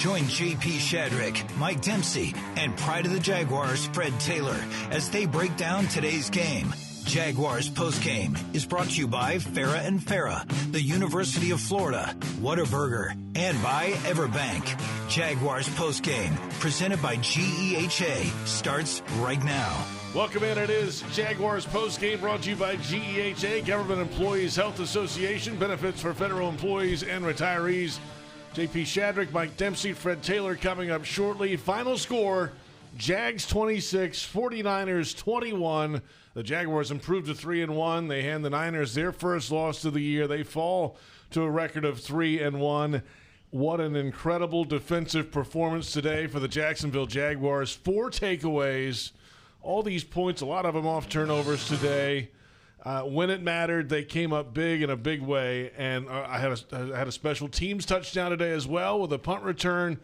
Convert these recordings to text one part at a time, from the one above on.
Join Shadrick, Mike Dempsey, and Pride of the Jaguars, Fred Taylor, as they break down today's game. Jaguars Postgame is brought to you by Farah and Farah, the University of Florida, Whataburger, and by Everbank. Jaguars Postgame, presented by G.E.H.A, starts right now. Welcome in. It is Jaguars Postgame, brought to you by G.E.H.A, Government Employees Health Association, benefits for federal employees and retirees. J.P. Shadrick, Mike Dempsey, Fred Taylor coming up shortly. Final score, Jags 26, 49ers 21. The Jaguars improved to 3-1. They hand the Niners their first loss of the year. They fall to a record of 3-1. What an incredible defensive performance today for the Jacksonville Jaguars. 4 takeaways, all these points, a lot of them off turnovers today. When it mattered, they came up big in a big way. And I had a special teams touchdown today as well with a punt return.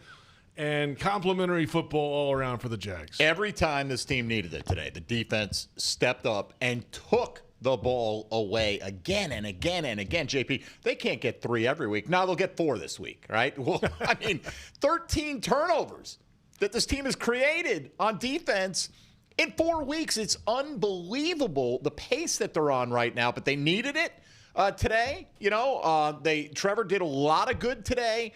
And complimentary football all around for the Jags. Every time this team needed it today, the defense stepped up and took the ball away again and again and again. JP, they can't get 3 every week. Now they'll get 4 this week, right? Well, 13 turnovers that this team has created on defense in 4 weeks. It's unbelievable the pace that they're on right now, but they needed it today. Trevor did a lot of good today.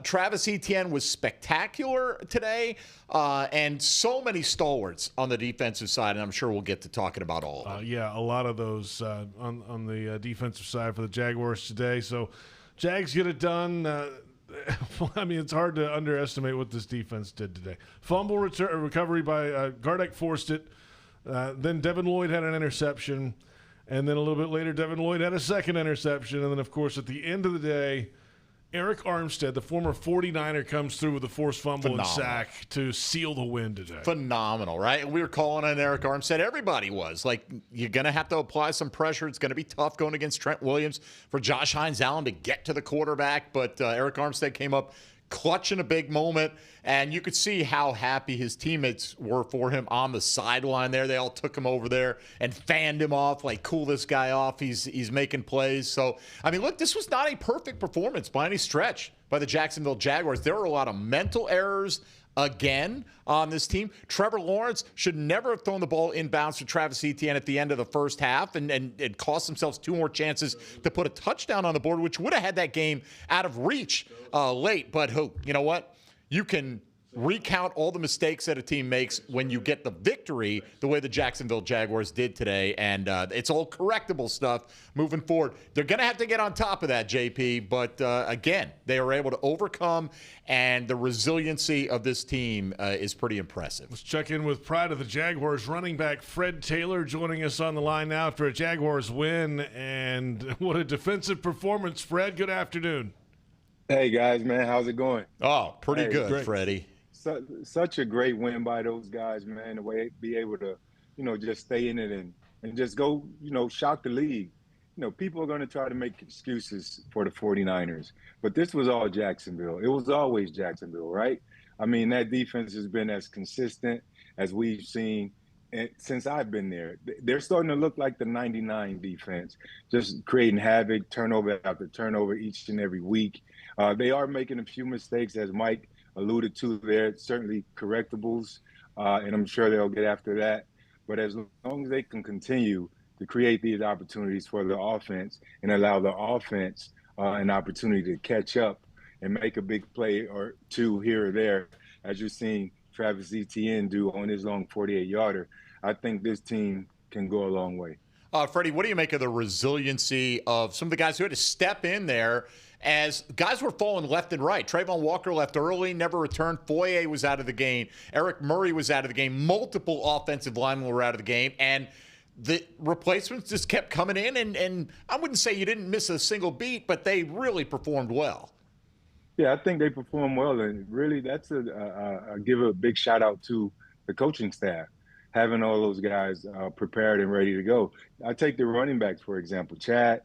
Travis Etienne was spectacular today, and so many stalwarts on the defensive side, and I'm sure we'll get to talking about all of them. Yeah, a lot of those on the defensive side for the Jaguars today. So Jags get it done. It's hard to underestimate what this defense did today. Fumble recovery by Gardeck forced it. Then Devin Lloyd had an interception. And then a little bit later, Devin Lloyd had a second interception. And then, of course, at the end of the day, Eric Armstead, the former 49er, comes through with a forced fumble and sack to seal the win today. Phenomenal, right? We were calling on Eric Armstead. Everybody was. Like, you're going to have to apply some pressure. It's going to be tough going against Trent Williams for Josh Hines-Allen to get to the quarterback. But Eric Armstead came up clutch in a big moment, and you could see how happy his teammates were for him on the sideline there. They all took him over there and fanned him off, like, cool this guy off. He's making plays. So, look, this was not a perfect performance by any stretch by the Jacksonville Jaguars. There were a lot of mental errors again on this team. Trevor Lawrence should never have thrown the ball inbounds to Travis Etienne at the end of the first half and it cost themselves 2 more chances to put a touchdown on the board, which would have had that game out of reach late. But you know what? You can recount all the mistakes that a team makes when you get the victory the way the Jacksonville Jaguars did today, and it's all correctable stuff moving forward. They're going to have to get on top of that, JP, but again, they were able to overcome, and the resiliency of this team is pretty impressive. Let's check in with Pride of the Jaguars running back Fred Taylor joining us on the line now after a Jaguars win, and what a defensive performance. Fred, good afternoon. Hey, guys, man, how's it going? Oh, pretty good, great. Freddie. Such a great win by those guys, man. The way be able to, just stay in it and just go, shock the league. People are going to try to make excuses for the 49ers, but this was all Jacksonville. It was always Jacksonville, right? That defense has been as consistent as we've seen since I've been there. They're starting to look like the 99 defense, just creating havoc, turnover after turnover each and every week. They are making a few mistakes, as Mike alluded to there, certainly correctables, and I'm sure they'll get after that. But as long as they can continue to create these opportunities for the offense and allow the offense an opportunity to catch up and make a big play or two here or there, as you're seeing Travis Etienne do on his long 48-yarder, I think this team can go a long way. Freddie, what do you make of the resiliency of some of the guys who had to step in there as guys were falling left and right? Trayvon Walker left early, never returned. Foye was out of the game. Eric Murray was out of the game. Multiple offensive linemen were out of the game. And the replacements just kept coming in. And I wouldn't say you didn't miss a single beat, but they really performed well. Yeah, I think they performed well. And really, that's I give a big shout out to the coaching staff, having all those guys prepared and ready to go. I take the running backs, for example. Chad,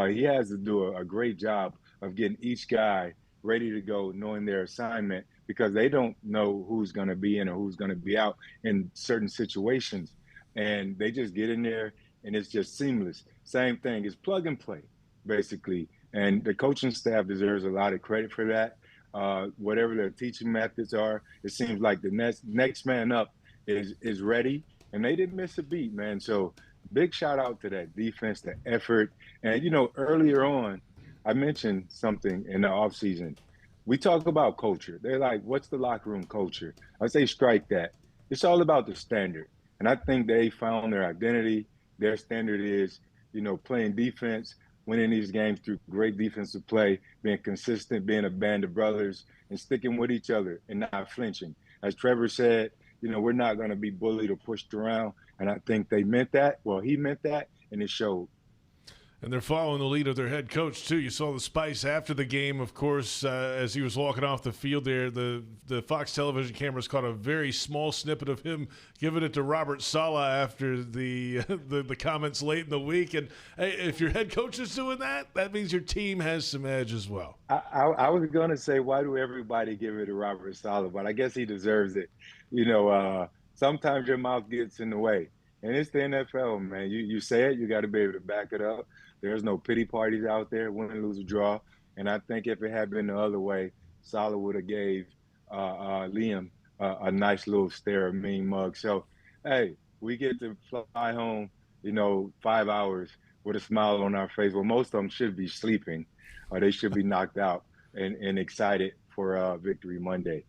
he has to do a great job of getting each guy ready to go, knowing their assignment, because they don't know who's going to be in or who's going to be out in certain situations. And they just get in there, and it's just seamless. Same thing. It's plug and play, basically. And the coaching staff deserves a lot of credit for that. whatever their teaching methods are. It seems like the next man up is ready, and they didn't miss a beat, man. So big shout out to that defense, the effort. And, earlier on, I mentioned something in the offseason. We talk about culture. They're like, what's the locker room culture? I say strike that. It's all about the standard. And I think they found their identity. Their standard is, playing defense, winning these games through great defensive play, being consistent, being a band of brothers, and sticking with each other and not flinching. As Trevor said, we're not going to be bullied or pushed around. And I think they meant that. Well, he meant that, and it showed. And they're following the lead of their head coach, too. You saw the spice after the game, of course, as he was walking off the field there. The Fox television cameras caught a very small snippet of him giving it to Robert Saleh after the comments late in the week. And, hey, if your head coach is doing that, that means your team has some edge as well. I was going to say, why do everybody give it to Robert Saleh? But I guess he deserves it. Sometimes your mouth gets in the way. And it's the NFL, man. You say it, you got to be able to back it up. There's no pity parties out there, win, lose, or draw. And I think if it had been the other way, Saleh would have gave Liam a nice little stare, a mean mug. So, hey, we get to fly home, 5 hours with a smile on our face. Well, most of them should be sleeping, or they should be knocked out and excited for Victory Monday.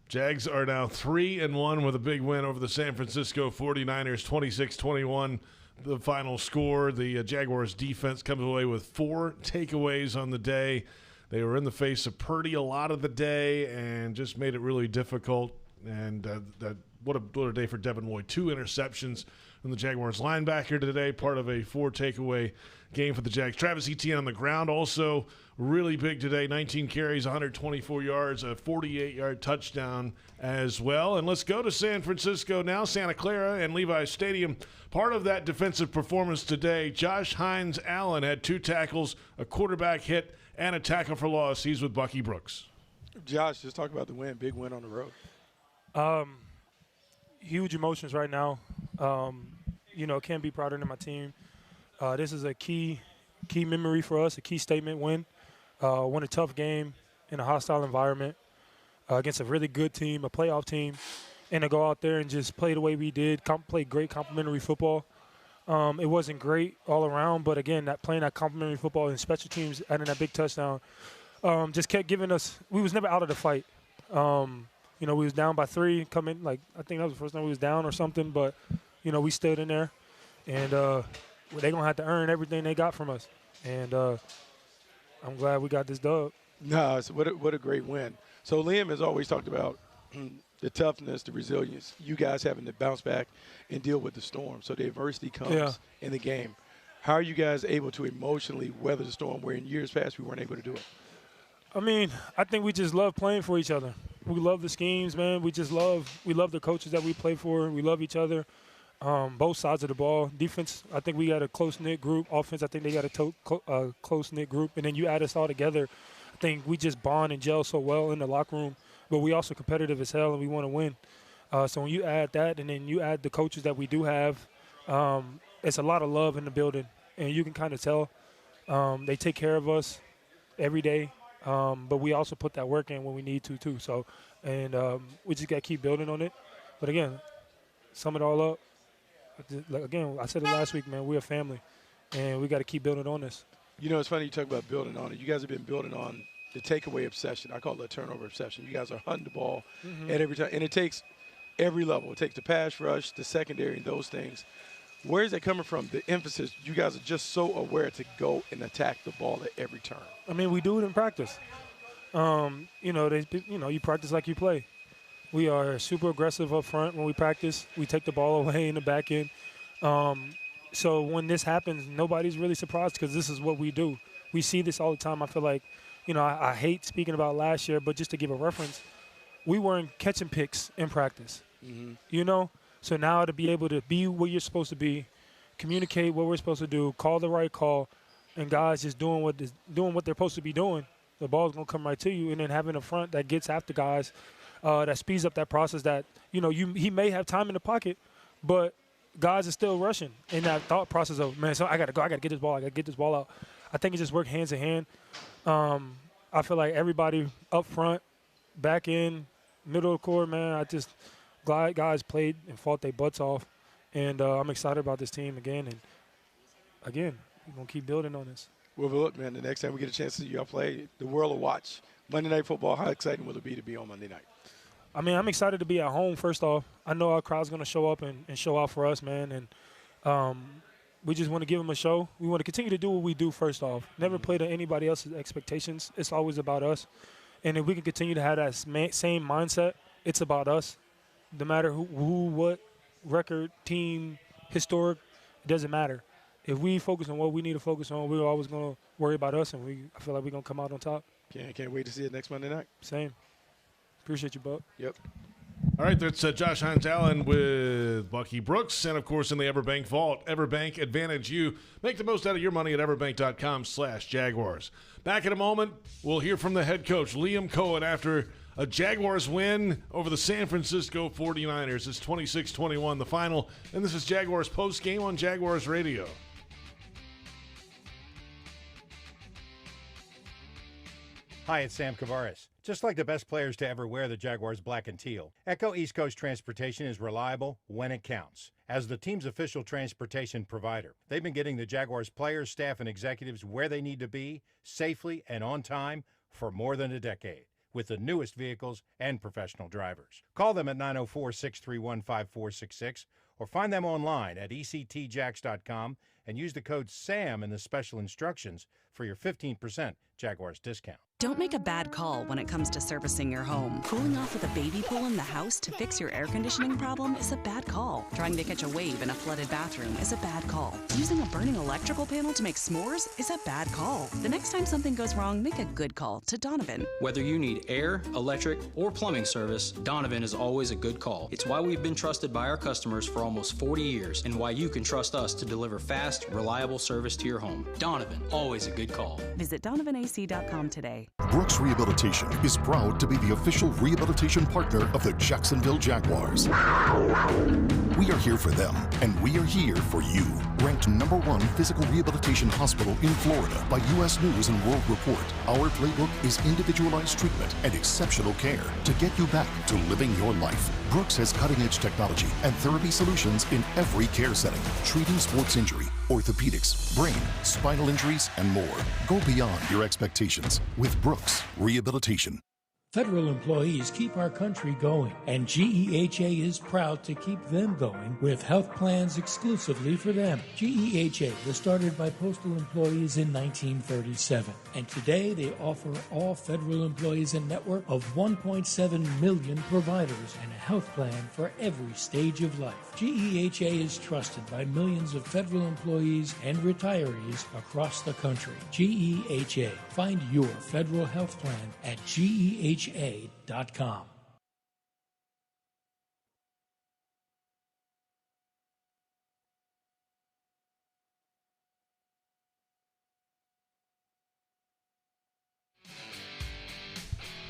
Jags are now 3-1 with a big win over the San Francisco 49ers, 26-21. The final score. The Jaguars defense comes away with 4 takeaways on the day. They were in the face of Purdy a lot of the day and just made it really difficult. And what a day for Devin Lloyd. 2 interceptions from the Jaguars linebacker today, part of a 4-takeaway game for the Jags. Travis Etienne on the ground also really big today. 19 carries, 124 yards, a 48-yard touchdown as well. And let's go to San Francisco now, Santa Clara and Levi's Stadium. Part of that defensive performance today, Josh Hines-Allen had 2 tackles, a quarterback hit, and a tackle for loss. He's with Bucky Brooks. Josh, just talk about the win, big win on the road. Huge emotions right now. Can't be prouder than my team. This is a key memory for us, a key statement win. Won a tough game in a hostile environment against a really good team, a playoff team, and to go out there and just play the way we did, play great complementary football. It wasn't great all around, but again, playing that complementary football and special teams, adding that big touchdown, just kept giving us. We was never out of the fight. We was down by 3, I think that was the first time we was down or something, but we stood in there, and they're gonna have to earn everything they got from us, and I'm glad we got this dub. No, what a great win. So Liam has always talked about the toughness, the resilience, you guys having to bounce back and deal with the storm. So the adversity comes in the game. How are you guys able to emotionally weather the storm where in years past we weren't able to do it? I mean, I think we just love playing for each other. We love the schemes, man. We love the coaches that we play for. We love each other, both sides of the ball. Defense, I think we got a close-knit group. Offense, I think they got a close-knit group. And then you add us all together, I think we just bond and gel so well in the locker room. But we also competitive as hell, and we want to win. So when you add that and then you add the coaches that we do have, it's a lot of love in the building. And you can kind of tell they take care of us every day. But we also put that work in when we need to, too. So, and we just got to keep building on it. But, again, sum it all up. Again, I said it last week, man, we're a family, and we got to keep building on this. It's funny you talk about building on it. You guys have been building on the takeaway obsession. I call it a turnover obsession. You guys are hunting the ball at every time. And it takes every level. It takes the pass rush, the secondary, and those things. Where is that coming from, the emphasis? You guys are just so aware to go and attack the ball at every turn. I mean, we do it in practice. You practice like you play. We are super aggressive up front when we practice. We take the ball away in the back end. So when this happens, nobody's really surprised because this is what we do. We see this all the time. I feel like, I hate speaking about last year, but just to give a reference, we weren't catching picks in practice. So now to be able to be where you're supposed to be, communicate what we're supposed to do, call the right call, and guys just doing what they're supposed to be doing, the ball's going to come right to you. And then having a front that gets after guys, that speeds up that process that, he may have time in the pocket, but guys are still rushing in that thought process of, man, so I got to go, I got to get this ball out. I think it just worked hands in hand. I feel like everybody up front, back in, middle of the court, man, I just glad guys played and fought their butts off. And I'm excited about this team again. And, again, we're going to keep building on this. Well, look, man, the next time we get a chance to see y'all play, the world will watch. Monday Night Football, how exciting will it be on Monday night? I mean, I'm excited to be at home, first off. I know our crowd's going to show up and show out for us, man. And we just want to give them a show. We want to continue to do what we do, first off. Never play to anybody else's expectations. It's always about us. And if we can continue to have that same mindset, it's about us. No matter who, what, record, team, historic, it doesn't matter. If we focus on what we need to focus on, we're always going to worry about us, and I feel like we're going to come out on top. Can't wait to see it next Monday night. Same. Appreciate you, Buck. Yep. All right, that's Josh Hines-Allen with Bucky Brooks, and, of course, in the Everbank Vault. Everbank, advantage you. Make the most out of your money at everbank.com/Jaguars. Back in a moment, we'll hear from the head coach, Liam Cohen, after a Jaguars win over the San Francisco 49ers. It's 26-21, the final, and this is Jaguars postgame on Jaguars Radio. Hi, it's Sam Kavaris. Just like the best players to ever wear the Jaguars black and teal, Echo East Coast Transportation is reliable when it counts. As the team's official transportation provider, they've been getting the Jaguars players, staff, and executives where they need to be, safely and on time, for more than a decade, with the newest vehicles and professional drivers. Call them at 904-631-5466 or find them online at ectjax.com and use the code SAM in the special instructions for your 15% Jaguars discount. Don't make a bad call when it comes to servicing your home. Cooling off with a baby pool in the house to fix your air conditioning problem is a bad call. Trying to catch a wave in a flooded bathroom is a bad call. Using a burning electrical panel to make s'mores is a bad call. The next time something goes wrong, make a good call to Donovan. Whether you need air, electric, or plumbing service, Donovan is always a good call. It's why we've been trusted by our customers for almost 40 years and why you can trust us to deliver fast, reliable service to your home. Donovan, always a good call. Visit DonovanAC.com today. Brooks Rehabilitation is proud to be the official rehabilitation partner of the Jacksonville Jaguars. We are here for them, and we are here for you. Ranked #1 physical rehabilitation hospital in Florida by U.S. News and World Report, our playbook is individualized treatment and exceptional care to get you back to living your life. Brooks has cutting-edge technology and therapy solutions in every care setting, treating sports injury, orthopedics, brain, spinal injuries, and more. Go beyond your expectations with Brooks Rehabilitation. Federal employees keep our country going, and G.E.H.A. is proud to keep them going with health plans exclusively for them. G.E.H.A. was started by postal employees in 1937, and today they offer all federal employees a network of 1.7 million providers and a health plan for every stage of life. G.E.H.A. is trusted by millions of federal employees and retirees across the country. G.E.H.A. Find your federal health plan at GEHA.com.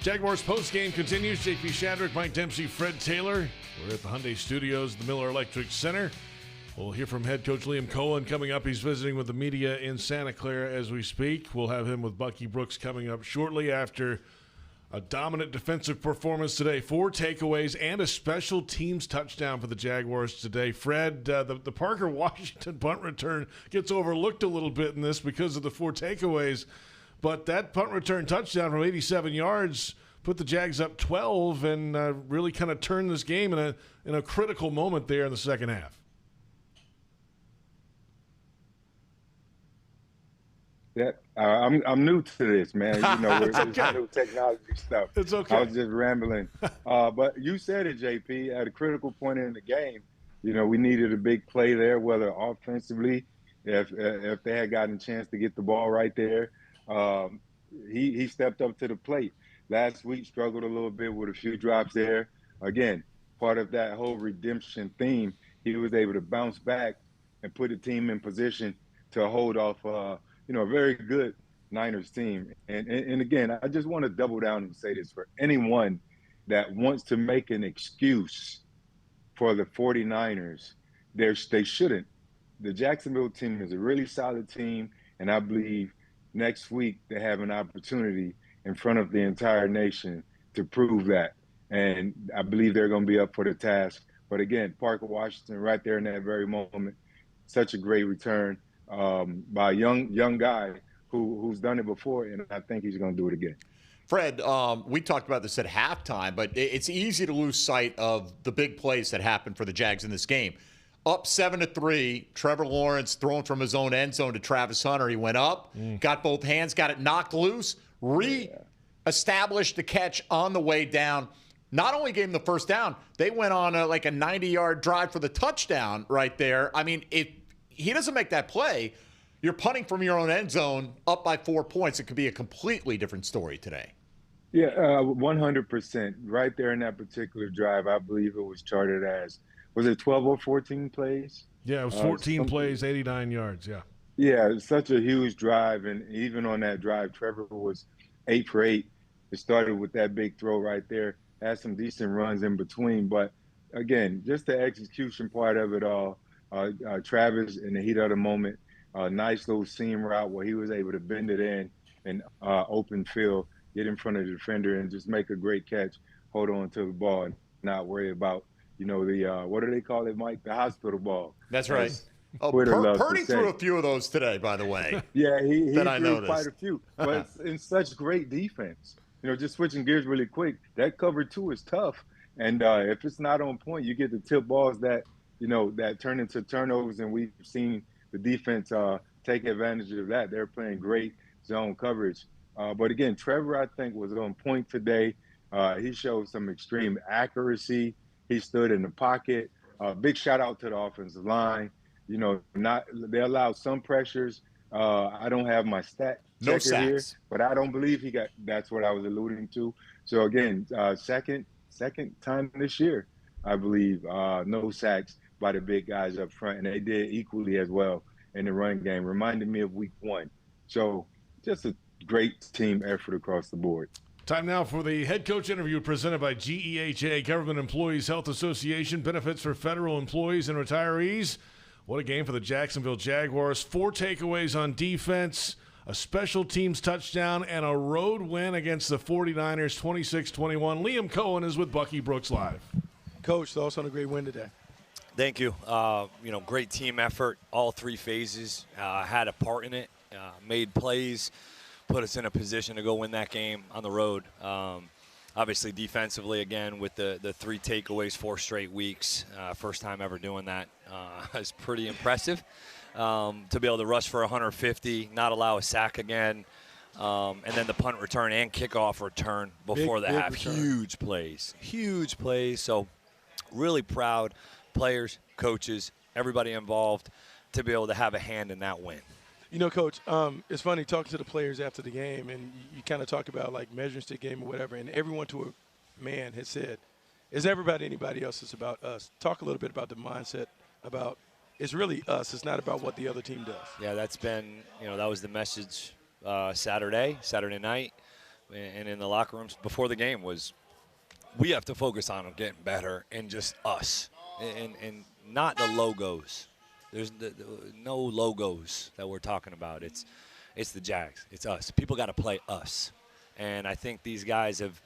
Jaguars postgame continues. J.P. Shadrick, Mike Dempsey, Fred Taylor. We're at the Hyundai Studios, the Miller Electric Center. We'll hear from head coach Liam Cohen coming up. He's visiting with the media in Santa Clara as we speak. We'll have him with Bucky Brooks coming up shortly after a dominant defensive performance today. 4 takeaways and a special teams touchdown for the Jaguars today. Fred, the Parker Washington punt return gets overlooked a little bit in this because of the 4 takeaways. But that punt return touchdown from 87 yards put the Jags up 12 and really kind of turned this game in a critical moment there in the second half. Yeah, I'm new to this, man. You know, it's okay. New technology stuff. It's okay. I was just rambling. But you said it, JP, at a critical point in the game. You know, we needed a big play there, whether offensively, if they had gotten a chance to get the ball right there. He stepped up to the plate. Last week struggled a little bit with a few drops there. Again, part of that whole redemption theme, he was able to bounce back and put the team in position to hold off a very good Niners team. And again, I just want to double down and say this for anyone that wants to make an excuse for the 49ers, they shouldn't. The Jacksonville team is a really solid team, and I believe next week they have an opportunity in front of the entire nation to prove that. And I believe they're going to be up for the task. But again, Parker Washington right there in that very moment, such a great return by a young guy who's done it before, and I think he's going to do it again. Fred, we talked about this at halftime, but it's easy to lose sight of the big plays that happened for the Jags in this game. Up 7-3, Trevor Lawrence throwing from his own end zone to Travis Hunter. He went up, got both hands, got it knocked loose, re-established the catch on the way down. Not only gave him the first down, they went on like a 90-yard drive for the touchdown right there. I mean, if he doesn't make that play, you're punting from your own end zone up by 4 points. It could be a completely different story today. Yeah, 100%. Right there in that particular drive, I believe it was charted as, was it 12 or 14 plays? Yeah, it was 14 plays, 89 yards, yeah. Yeah, it's such a huge drive, and even on that drive, Trevor was 8 for 8. It started with that big throw right there. Had some decent runs in between, but again, just the execution part of it all. Travis, in the heat of the moment, nice little seam route where he was able to bend it in open field, get in front of the defender, and just make a great catch, hold on to the ball, and not worry about, the what do they call it, Mike? The hospital ball. That's right. Purdy threw a few of those today, by the way. Yeah, he threw quite a few, but it's in such great defense. Just switching gears really quick, that cover two is tough. And if it's not on point, you get the tip balls that, that turn into turnovers. And we've seen the defense take advantage of that. They're playing great zone coverage. But again, Trevor, I think, was on point today. He showed some extreme accuracy. He stood in the pocket. Big shout out to the offensive line. They allowed some pressures. I don't have my stat checker here, but I don't believe that's what I was alluding to. So again, second time this year, I believe, no sacks by the big guys up front, and they did equally as well in the run game. Reminded me of week 1. So just a great team effort across the board. Time now for the head coach interview presented by G.E.H.A, Government Employees Health Association, benefits for federal employees and retirees. What a game for the Jacksonville Jaguars. 4 takeaways on defense, a special teams touchdown, and a road win against the 49ers, 26-21. Liam Cohen is with Bucky Brooks Live. Coach, thoughts on a great win today? Thank you. Great team effort, all 3 phases. Had a part in it, made plays, put us in a position to go win that game on the road. Obviously, defensively, again, with the 3 takeaways, 4 straight weeks. First time ever doing that. Is pretty impressive. To be able to rush for 150, not allow a sack again, and then the punt return and kickoff return before the half. Huge plays. So really proud players, coaches, everybody involved to be able to have a hand in that win. Coach, it's funny talking to the players after the game, and you kind of talk about like measuring stick game or whatever, and everyone to a man has said, it's never about anybody else, it's about us. Talk a little bit about the mindset about it's really us. It's not about what the other team does. Yeah, that's been, that was the message Saturday night, and in the locker rooms before the game was we have to focus on getting better and just us and not the logos. There's no logos that we're talking about. It's the Jags. It's us. People got to play us. And I think these guys have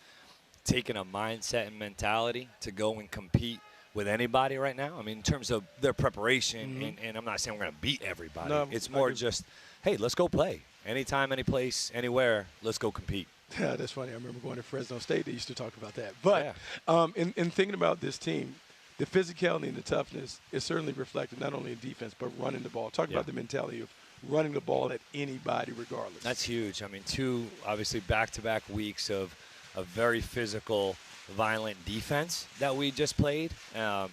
taken a mindset and mentality to go and compete with anybody right now. I mean, in terms of their preparation, and I'm not saying we're going to beat everybody. No, it's more just, hey, let's go play. Anytime, any place, anywhere, let's go compete. Yeah, that's funny. I remember going to Fresno State. They used to talk about that. But in thinking about this team, the physicality and the toughness is certainly reflected not only in defense but running the ball. Talk about the mentality of running the ball at anybody regardless. That's huge. I mean, 2 obviously back-to-back weeks of a very physical, violent defense that we just played.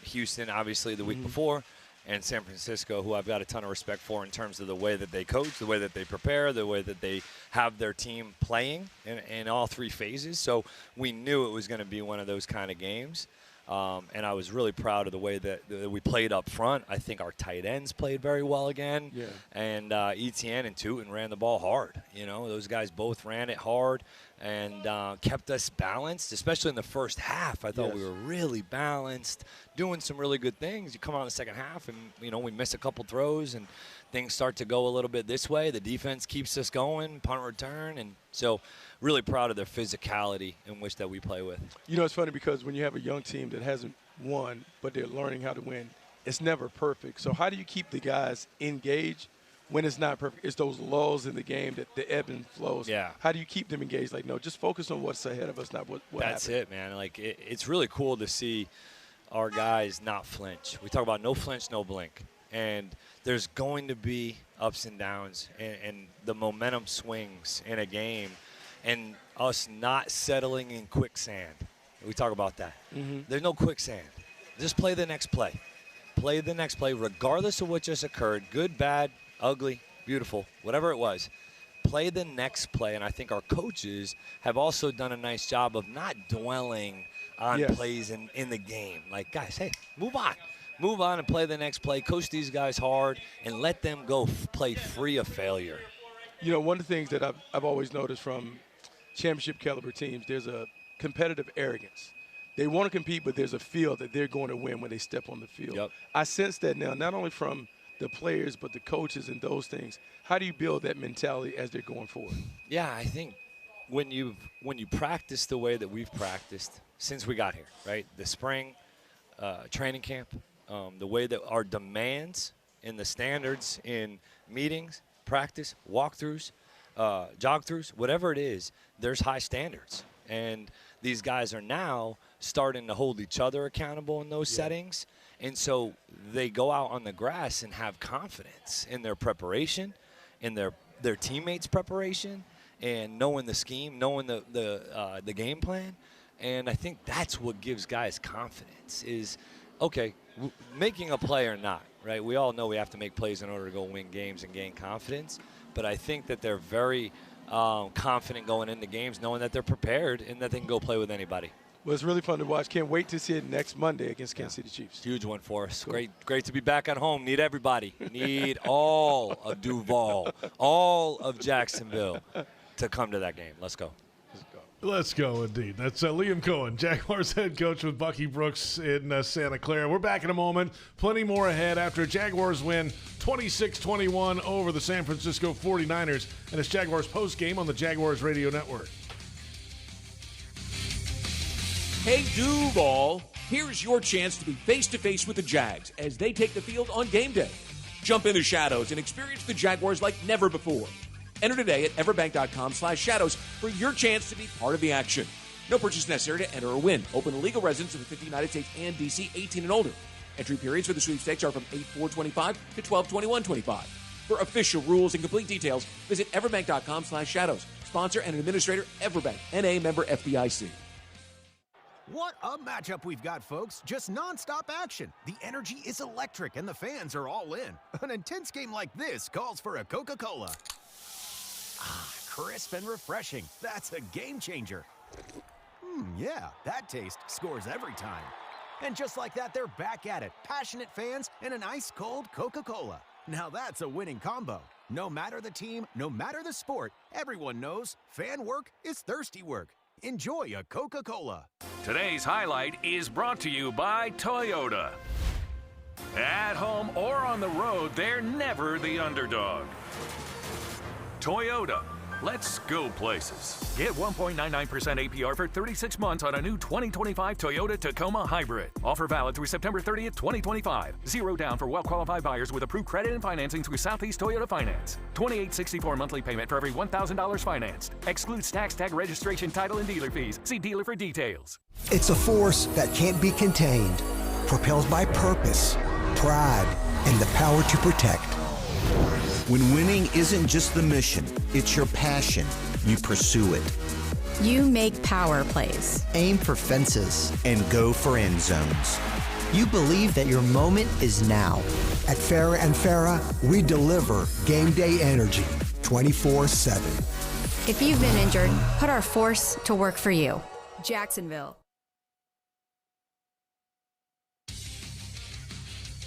Houston, obviously, the week before, and San Francisco, who I've got a ton of respect for in terms of the way that they coach, the way that they prepare, the way that they have their team playing in all 3 phases. So we knew it was going to be one of those kind of games. And I was really proud of the way that we played up front. I think our tight ends played very well again. Yeah. And Etienne and Tootin ran the ball hard. Those guys both ran it hard. and kept us balanced, especially in the first half. I thought we were really balanced, doing some really good things. You come out in the second half, and, we miss a couple throws, and things start to go a little bit this way. The defense keeps us going, punt return, and so really proud of their physicality in which that we play with. It's funny because when you have a young team that hasn't won, but they're learning how to win, it's never perfect. So how do you keep the guys engaged when it's not perfect? It's those lulls in the game, that the ebb and flows. Yeah. How do you keep them engaged? Like, no, just focus on what's ahead of us, not what That's happened. it, man. Like, it's really cool to see our guys not flinch. We talk about no flinch, no blink. And there's going to be ups and downs, and the momentum swings in a game, and us not settling in quicksand. We talk about that. Mm-hmm. There's no quicksand. Just play the next play. Play the next play regardless of what just occurred, good, bad, ugly, beautiful, whatever it was. Play the next play, and I think our coaches have also done a nice job of not dwelling on plays in the game. Like, guys, hey, move on. Move on and play the next play. Coach these guys hard and let them go play free of failure. One of the things that I've always noticed from championship caliber teams, there's a competitive arrogance. They want to compete, but there's a feel that they're going to win when they step on the field. Yep. I sense that now, not only from the players, but the coaches and those things. How do you build that mentality as they're going forward? Yeah, I think when you practice the way that we've practiced since we got here, right? The spring, training camp, the way that our demands and the standards in meetings, practice, walkthroughs, jog-throughs, whatever it is, there's high standards. And these guys are now starting to hold each other accountable in those settings. And so they go out on the grass and have confidence in their preparation, in their teammates' preparation, and knowing the scheme, knowing the game plan. And I think that's what gives guys confidence is, okay, making a play or not, right? We all know we have to make plays in order to go win games and gain confidence. But I think that they're very confident going into games, knowing that they're prepared and that they can go play with anybody. Well, it's really fun to watch. Can't wait to see it next Monday against Kansas City Chiefs. Huge one for us. Cool. Great to be back at home. Need everybody. Need all of Duval, all of Jacksonville to come to that game. Let's go. Let's go, indeed. That's Liam Cohen, Jaguars head coach with Bucky Brooks in Santa Clara. We're back in a moment. Plenty more ahead after Jaguars win 26-21 over the San Francisco 49ers. And it's Jaguars postgame on the Jaguars Radio Network. Hey, Duval, here's your chance to be face-to-face with the Jags as they take the field on game day. Jump in the shadows and experience the Jaguars like never before. Enter today at everbank.com/shadows for your chance to be part of the action. No purchase necessary to enter or win. Open to legal residents of the 50 United States and D.C., 18 and older. Entry periods for the sweepstakes are from 8/4/25 to 12/21/25. For official rules and complete details, visit everbank.com/shadows. Sponsor and administrator, Everbank, N.A. member FDIC. What a matchup we've got, folks. Just nonstop action. The energy is electric and the fans are all in. An intense game like this calls for a Coca-Cola. Ah, crisp and refreshing. That's a game changer. Yeah, that taste scores every time. And just like that, they're back at it. Passionate fans and an ice-cold Coca-Cola. Now that's a winning combo. No matter the team, no matter the sport, everyone knows fan work is thirsty work. Enjoy a Coca-Cola. Today's highlight is brought to you by Toyota. At home or on the road, they're never the underdog. Toyota, let's go places. Get 1.99% APR for 36 months on a new 2025 Toyota Tacoma Hybrid. Offer valid through September 30th, 2025. Zero down for well-qualified buyers with approved credit and financing through Southeast Toyota Finance. $28.64 monthly payment for every $1,000 financed. Excludes tax, tag, registration, title, and dealer fees. See dealer for details. It's a force that can't be contained. Propelled by purpose, pride, and the power to protect. When winning isn't just the mission, it's your passion. You pursue it. You make power plays. Aim for fences. And go for end zones. You believe that your moment is now. At Farrah and Farrah, we deliver game day energy 24/7. If you've been injured, put our force to work for you. Jacksonville.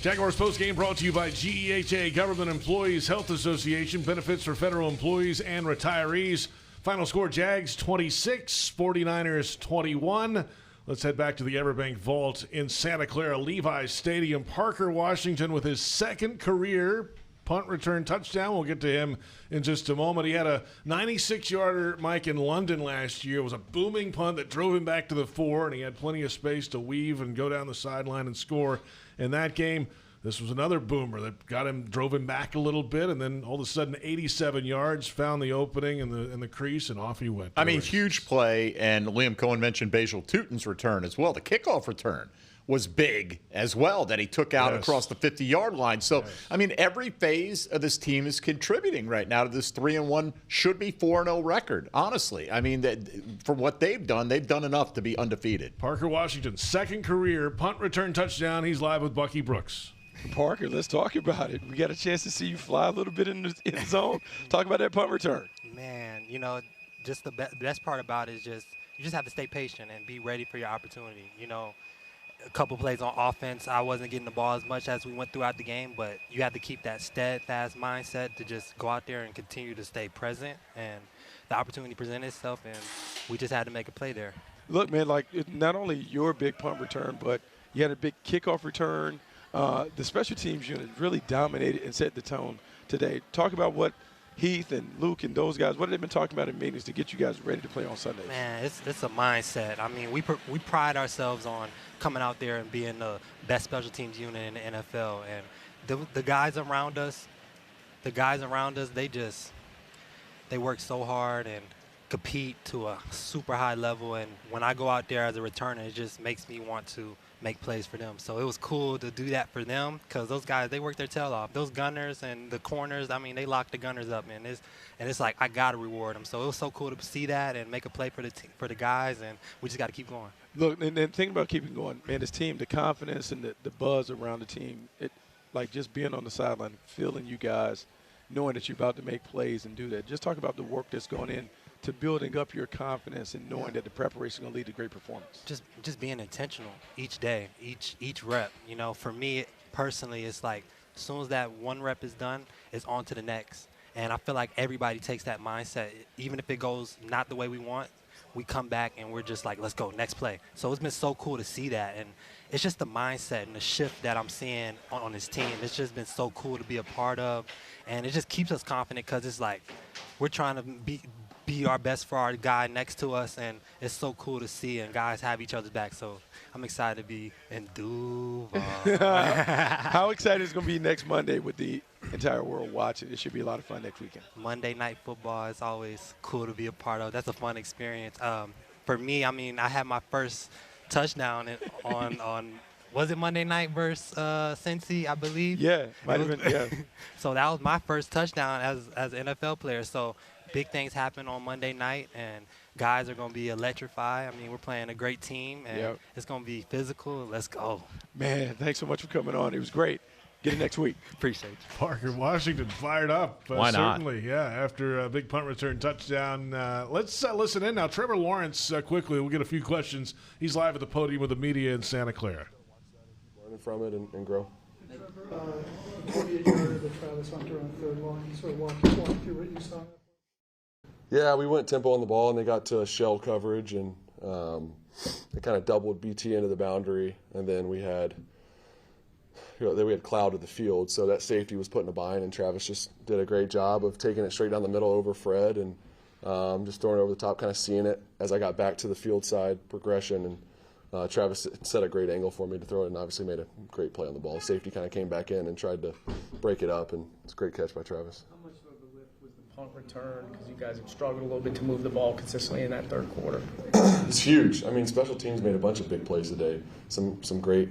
Jaguars postgame brought to you by G.E.H.A, Government Employees Health Association, benefits for federal employees and retirees. Final score, Jags 26, 49ers 21. Let's head back to the Everbank Vault in Santa Clara Levi's Stadium. Parker Washington with his second career punt return touchdown. We'll get to him in just a moment. He had a 96-yarder, Mike, in London last year. It was a booming punt that drove him back to the 4, and he had plenty of space to weave and go down the sideline and score in that game. This was another boomer that drove him back a little bit, and then all of a sudden 87 yards, found the opening in the crease, and off he went. I mean, huge play, and Liam Cohen mentioned Basil Tutin's return as well. The kickoff return was big as well that he took out across the 50-yard line. So, I mean, every phase of this team is contributing right now to this 3-1, should be 4-0 record, honestly. I mean, for what they've done enough to be undefeated. Parker Washington, second career punt return touchdown. He's live with Bucky Brooks. Parker, let's talk about it. We got a chance to see you fly a little bit in the zone. Talk about that punt return. Man, you know, just the best part about it is you just have to stay patient and be ready for your opportunity. You know, a couple plays on offense, I wasn't getting the ball as much as we went throughout the game, but you have to keep that steadfast mindset to just go out there and continue to stay present. And the opportunity presented itself, and we just had to make a play there. Look, man, like not only your big punt return, but you had a big kickoff return. The special teams unit really dominated and set the tone today. Talk about what Heath and Luke and those guys, what have they been talking about in meetings to get you guys ready to play on Sunday? Man, it's a mindset. I mean, we pride ourselves on coming out there and being the best special teams unit in the NFL. And the guys around us, they work so hard and compete to a super high level. And when I go out there as a returner, it just makes me want to make plays for them. So it was cool to do that for them because those guys, they work their tail off. Those gunners and the corners, I mean, they lock the gunners up, man. It's like I got to reward them. So it was so cool to see that and make a play for the guys, and we just got to keep going. Look, and thinking about keeping going, man, this team, the confidence and the buzz around the team, like just being on the sideline, feeling you guys, knowing that you're about to make plays and do that. Just talk about the work that's going in to building up your confidence and knowing that the preparation is going to lead to great performance. Just being intentional each day, each rep. You know, for me personally, it's like as soon as that one rep is done, it's on to the next. And I feel like everybody takes that mindset. Even if it goes not the way we want, we come back and we're just like, let's go, next play. So it's been so cool to see that. And it's just the mindset and the shift that I'm seeing on this team. It's just been so cool to be a part of. And it just keeps us confident because it's like we're trying to be our best for our guy next to us, and it's so cool to see, and guys have each other's back. So I'm excited to be in Duval. How excited is it going to be next Monday with the entire world watching? It should be a lot of fun next weekend. Monday Night Football is always cool to be a part of. That's a fun experience. For me, I mean, I had my first touchdown on was it Monday night versus Cincy, I believe? Yeah, might have been, yeah. So that was my first touchdown as an NFL player. So big things happen on Monday night, and guys are going to be electrified. I mean, we're playing a great team, and it's going to be physical. Let's go. Man, thanks so much for coming on. It was great. Get it next week. Appreciate you. Parker Washington fired up. Why not? Certainly, yeah, after a big punt return touchdown. Let's listen in now. Trevor Lawrence, quickly, we'll get a few questions. He's live at the podium with the media in Santa Clara. Learning from it and grow. The Travis Hunter on third line, sort of walk through what you saw. Yeah, we went tempo on the ball, and they got to shell coverage, and they kind of doubled BT into the boundary, and then we had clouded the field, so that safety was put in a bind, and Travis just did a great job of taking it straight down the middle over Fred and just throwing it over the top, kind of seeing it as I got back to the field side progression, and Travis set a great angle for me to throw it and obviously made a great play on the ball. Safety kind of came back in and tried to break it up, and it's a great catch by Travis. How much of a lift was the punt return? Because you guys have struggled a little bit to move the ball consistently in that third quarter. It's huge. I mean, special teams made a bunch of big plays today. Some great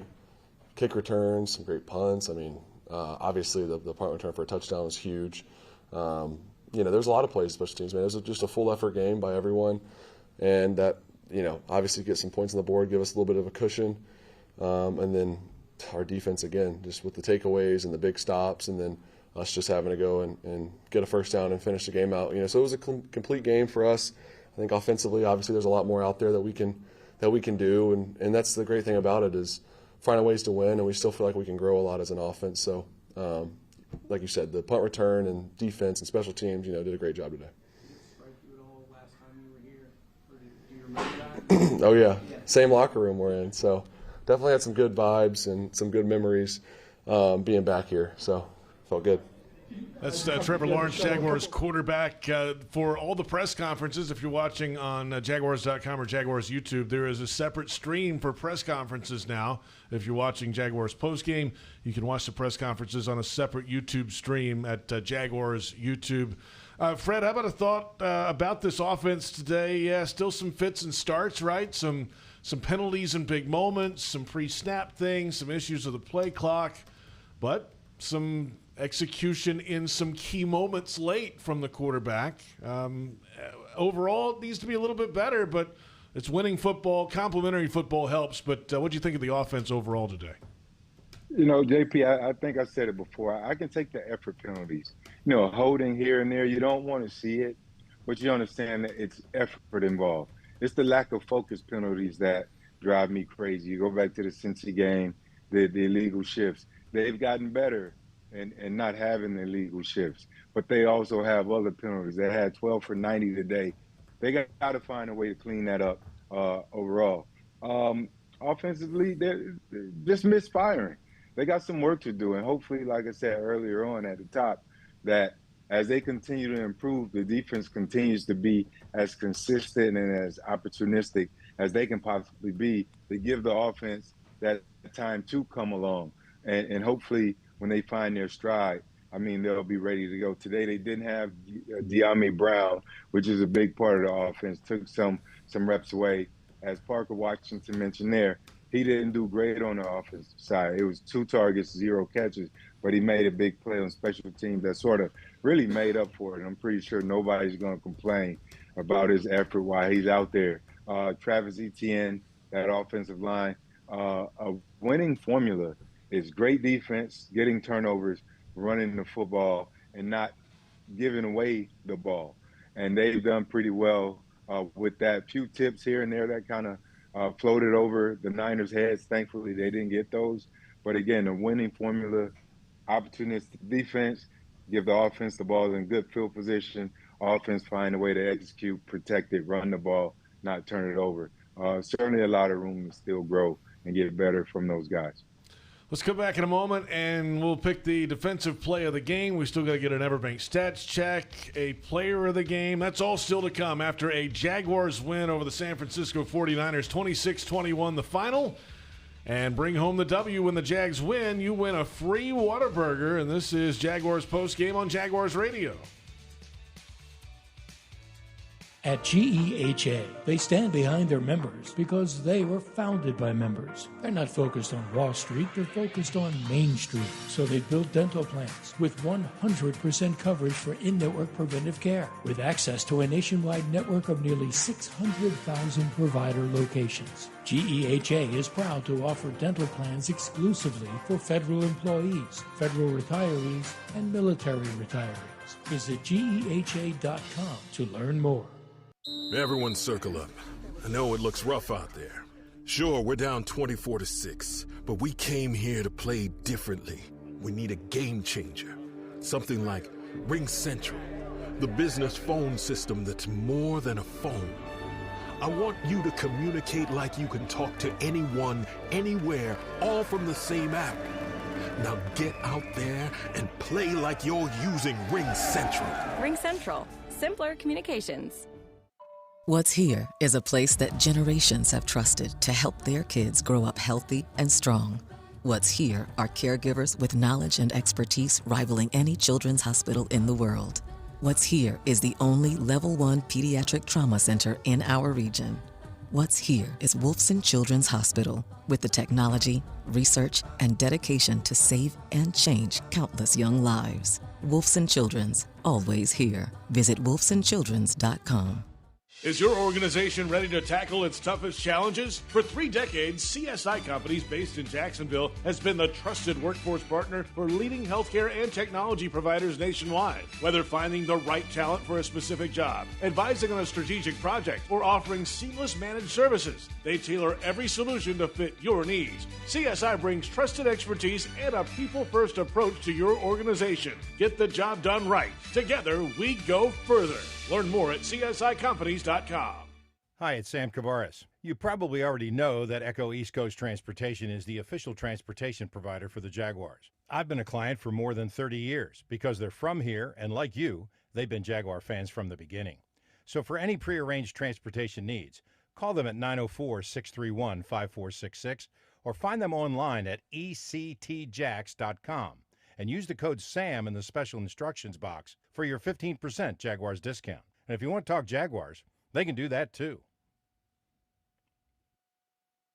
kick returns, some great punts. I mean, obviously the punt return for a touchdown was huge. There's a lot of plays special teams made. It was just a full effort game by everyone, and that, obviously get some points on the board, give us a little bit of a cushion. And then our defense, again, just with the takeaways and the big stops, and then us just having to go and get a first down and finish the game out. So it was a complete game for us. I think offensively, obviously, there's a lot more out there that we can do. And that's the great thing about it is finding ways to win, and we still feel like we can grow a lot as an offense. So, like you said, the punt return and defense and special teams, did a great job today. Right through it all last Oh, yeah. Same locker room we're in. So definitely had some good vibes and some good memories being back here. So felt good. That's Trevor Lawrence, Jaguars quarterback. For all the press conferences, if you're watching on Jaguars.com or Jaguars YouTube, there is a separate stream for press conferences now. If you're watching Jaguars postgame, you can watch the press conferences on a separate YouTube stream at Jaguars YouTube. Fred, how about a thought about this offense today? Yeah, still some fits and starts, right? Some penalties and big moments, some pre-snap things, some issues with the play clock, but some execution in some key moments late from the quarterback. Overall, it needs to be a little bit better, but it's winning football. Complimentary football helps, but what do you think of the offense overall today? You know, JP, I think I said it before. I can take the effort penalties. You know, holding here and there, you don't want to see it, but you understand that it's effort involved. It's the lack of focus penalties that drive me crazy. You go back to the Cincy game, the illegal shifts. They've gotten better and not having the illegal shifts, but they also have other penalties. They had 12 for 90 today. They got to find a way to clean that up overall. Offensively, they're just misfiring. They got some work to do, and hopefully, like I said earlier on at the top, that as they continue to improve, the defense continues to be as consistent and as opportunistic as they can possibly be to give the offense that time to come along. And hopefully, when they find their stride, I mean, they'll be ready to go. Today, they didn't have De'Ami Brown, which is a big part of the offense, took some reps away. As Parker Washington mentioned there, he didn't do great on the offensive side. It was 2 targets, 0 catches, but he made a big play on special teams that sort of really made up for it. I'm pretty sure nobody's going to complain about his effort while he's out there. Travis Etienne, that offensive line, a winning formula is great defense, getting turnovers, running the football, and not giving away the ball. And they've done pretty well with that. Few tips here and there that kind of floated over the Niners' heads. Thankfully, they didn't get those. But again, a winning formula, opportunistic defense, give the offense the ball in good field position, offense find a way to execute, protect it, run the ball, not turn it over. Certainly a lot of room to still grow and get better from those guys. Let's come back in a moment, and we'll pick the defensive play of the game. We still got to get an Everbank stats check, a player of the game. That's all still to come after a Jaguars win over the San Francisco 49ers, 26-21 the final. And bring home the W when the Jags win. You win a free Whataburger, and this is Jaguars postgame on Jaguars Radio. At G.E.H.A, they stand behind their members because they were founded by members. They're not focused on Wall Street, they're focused on Main Street. So they build dental plans with 100% coverage for in-network preventive care, with access to a nationwide network of nearly 600,000 provider locations. G.E.H.A is proud to offer dental plans exclusively for federal employees, federal retirees, and military retirees. Visit GEHA.com to learn more. Everyone circle up. I know it looks rough out there. Sure, we're down 24-6, but we came here to play differently. We need a game changer. Something like Ring Central, the business phone system that's more than a phone. I want you to communicate like you can talk to anyone, anywhere, all from the same app. Now get out there and play like you're using Ring Central. Ring Central. Simpler communications. What's here is a place that generations have trusted to help their kids grow up healthy and strong. What's here are caregivers with knowledge and expertise rivaling any children's hospital in the world. What's here is the only Level 1 pediatric trauma center in our region. What's here is Wolfson Children's Hospital, with the technology, research, and dedication to save and change countless young lives. Wolfson Children's, always here. Visit wolfsonchildrens.com. Is your organization ready to tackle its toughest challenges? For 3 decades, CSI Companies based in Jacksonville has been the trusted workforce partner for leading healthcare and technology providers nationwide. Whether finding the right talent for a specific job, advising on a strategic project, or offering seamless managed services, they tailor every solution to fit your needs. CSI brings trusted expertise and a people-first approach to your organization. Get the job done right. Together, we go further. Learn more at CSICompanies.com. Hi, it's Sam Kavaris. You probably already know that Echo East Coast Transportation is the official transportation provider for the Jaguars. I've been a client for more than 30 years because they're from here, and like you, they've been Jaguar fans from the beginning. So for any prearranged transportation needs, call them at 904-631-5466 or find them online at ectjax.com and use the code SAM in the special instructions box for your 15% Jaguars discount. And if you want to talk Jaguars, they can do that too.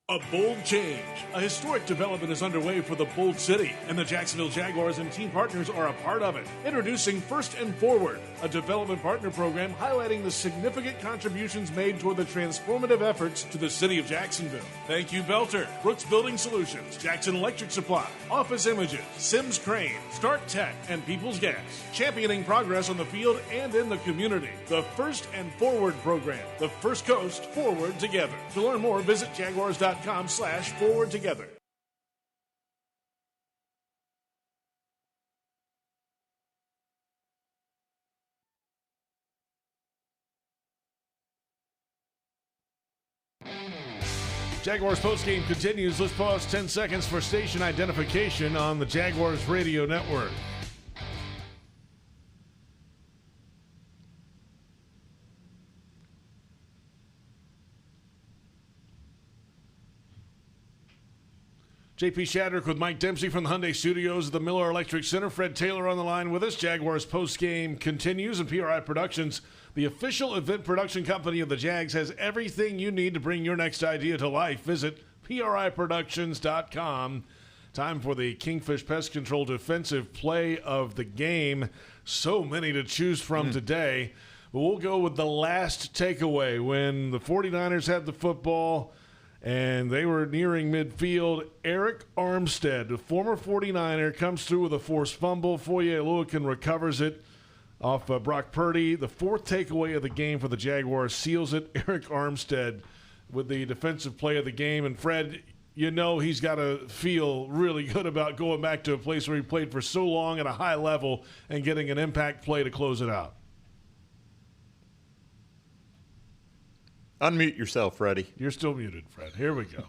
A bold change. A historic development is underway for the Bold City, and the Jacksonville Jaguars and team partners are a part of it. Introducing First and Forward, a development partner program highlighting the significant contributions made toward the transformative efforts to the city of Jacksonville. Thank you, Belter, Brooks Building Solutions, Jackson Electric Supply, Office Images, Sims Crane, Start Tech, and People's Gas. Championing progress on the field and in the community. The First and Forward program. The First Coast Forward Together. To learn more, visit Jaguars.com/forward together. Jaguars postgame continues. Let's pause 10 seconds for station identification on the Jaguars radio network. J.P. Shadrick with Mike Dempsey from the Hyundai Studios at the Miller Electric Center. Fred Taylor on the line with us. Jaguars postgame continues, and PRI Productions, the official event production company of the Jags, has everything you need to bring your next idea to life. Visit PRIProductions.com. Time for the Kingfish Pest Control defensive play of the game. So many to choose from today. But we'll go with the last takeaway when the 49ers had the football and they were nearing midfield. Eric Armstead, the former 49er, comes through with a forced fumble. Foye Oluokun recovers it off Brock Purdy. The fourth takeaway of the game for the Jaguars seals it. Eric Armstead with the defensive play of the game. And Fred, you know he's got to feel really good about going back to a place where he played for so long at a high level and getting an impact play to close it out. Unmute yourself, Freddie. You're still muted, Fred. Here we go.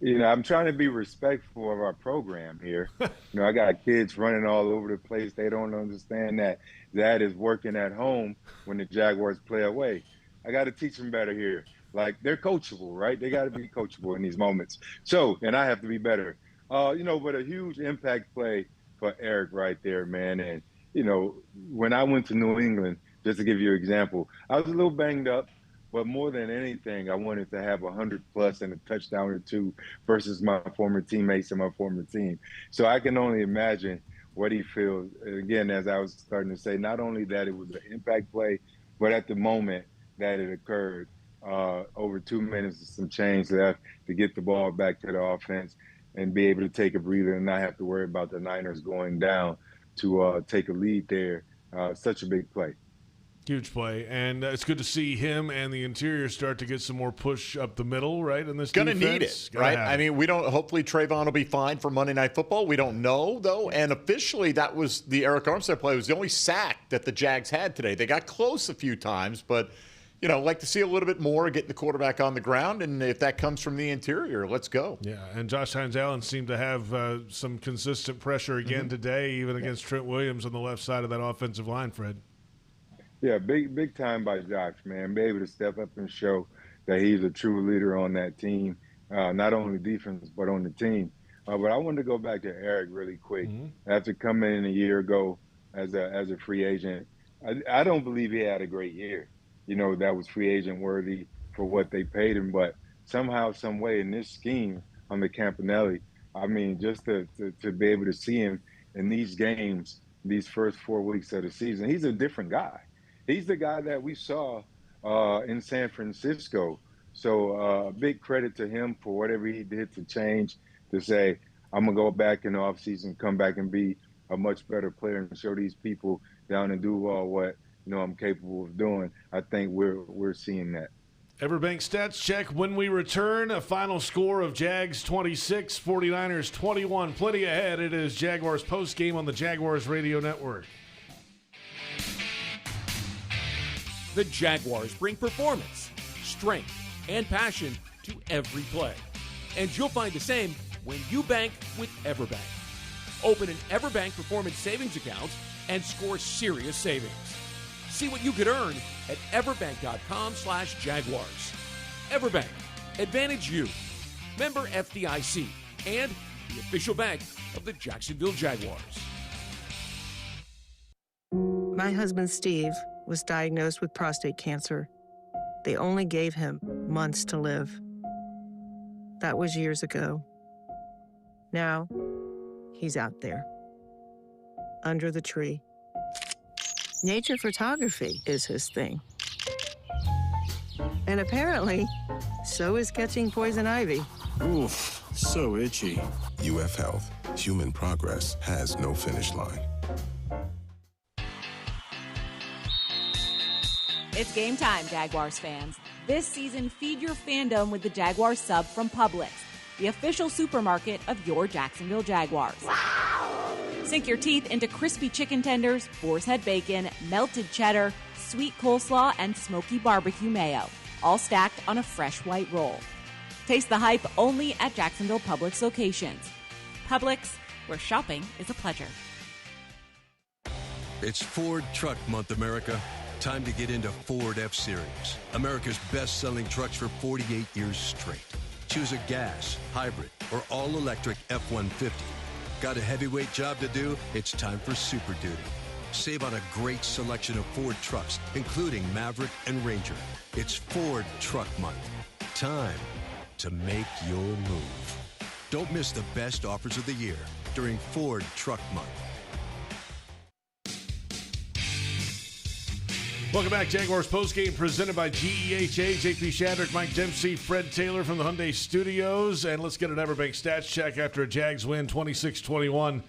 You know, I'm trying to be respectful of our program here. You know, I got kids running all over the place. They don't understand that that is working at home when the Jaguars play away. I got to teach them better here. Like, they're coachable, right? They got to be coachable in these moments. So, and I have to be better. You know, but a huge impact play for Eric right there, man. And, you know, when I went to New England, just to give you an example, I was a little banged up, but more than anything, I wanted to have 100+ and a touchdown or two versus my former teammates and my former team. So I can only imagine what he feels. Again, as I was starting to say, not only that it was an impact play, but at the moment that it occurred, over 2 minutes and some change left to get the ball back to the offense and be able to take a breather and not have to worry about the Niners going down to take a lead there. Such a big play. Huge play, and it's good to see him and the interior start to get some more push up the middle, right, in this defense. Gonna need it, right? I mean, we don't – hopefully Trayvon will be fine for Monday Night Football. We don't know, though, and officially that was the Eric Armstead play. It was the only sack that the Jags had today. They got close a few times, but, you know, like to see a little bit more, getting the quarterback on the ground, and if that comes from the interior, let's go. Yeah, and Josh Hines-Allen seemed to have some consistent pressure again today, even against Trent Williams on the left side of that offensive line, Fred. Yeah, big time by Josh, man. Be able to step up and show that he's a true leader on that team, not only defense but on the team. But I wanted to go back to Eric really quick. After coming in a year ago as a free agent, I don't believe he had a great year. You know, that was free agent worthy for what they paid him. But somehow, some way in this scheme on the Campanelli, I mean, just to be able to see him in these games, these first 4 weeks of the season, he's a different guy. He's the guy that we saw in San Francisco. So big credit to him for whatever he did to change, to say, I'm going to go back in the offseason, come back and be a much better player and show these people down and do what, you know, I'm capable of doing. I think we're seeing that. Everbank Stats Check when we return. A final score of Jags 26, 49ers 21. Plenty ahead. It is Jaguars postgame on the Jaguars Radio Network. The Jaguars bring performance, strength, and passion to every play. And you'll find the same when you bank with EverBank. Open an EverBank Performance Savings account and score serious savings. See what you could earn at everbank.com/Jaguars. EverBank, advantage you. Member FDIC and the official bank of the Jacksonville Jaguars. My husband, Steve, was diagnosed with prostate cancer. They only gave him months to live. That was years ago. Now, he's out there, under the tree. Nature photography is his thing. And apparently, so is catching poison ivy. Oof, so itchy. UF Health, human progress has no finish line. It's game time, Jaguars fans. This season, feed your fandom with the Jaguars sub from Publix, the official supermarket of your Jacksonville Jaguars. Sink your teeth into crispy chicken tenders, boar's head bacon, melted cheddar, sweet coleslaw, and smoky barbecue mayo, all stacked on a fresh white roll. Taste the hype only at Jacksonville Publix locations. Publix, where shopping is a pleasure. It's Ford Truck Month, America. Time to get into Ford F-Series, America's best-selling trucks for 48 years straight. Choose a gas, hybrid, or all-electric F-150. Got a heavyweight job to do? It's time for Super Duty. Save on a great selection of Ford trucks, including Maverick and Ranger. It's Ford Truck Month. Time to make your move. Don't miss the best offers of the year during Ford Truck Month. Welcome back, Jaguars postgame presented by G.E.H.A. J.P. Shadrick, Mike Dempsey, Fred Taylor from the Hyundai Studios. And let's get an EverBank stats check after a Jags win 26-21.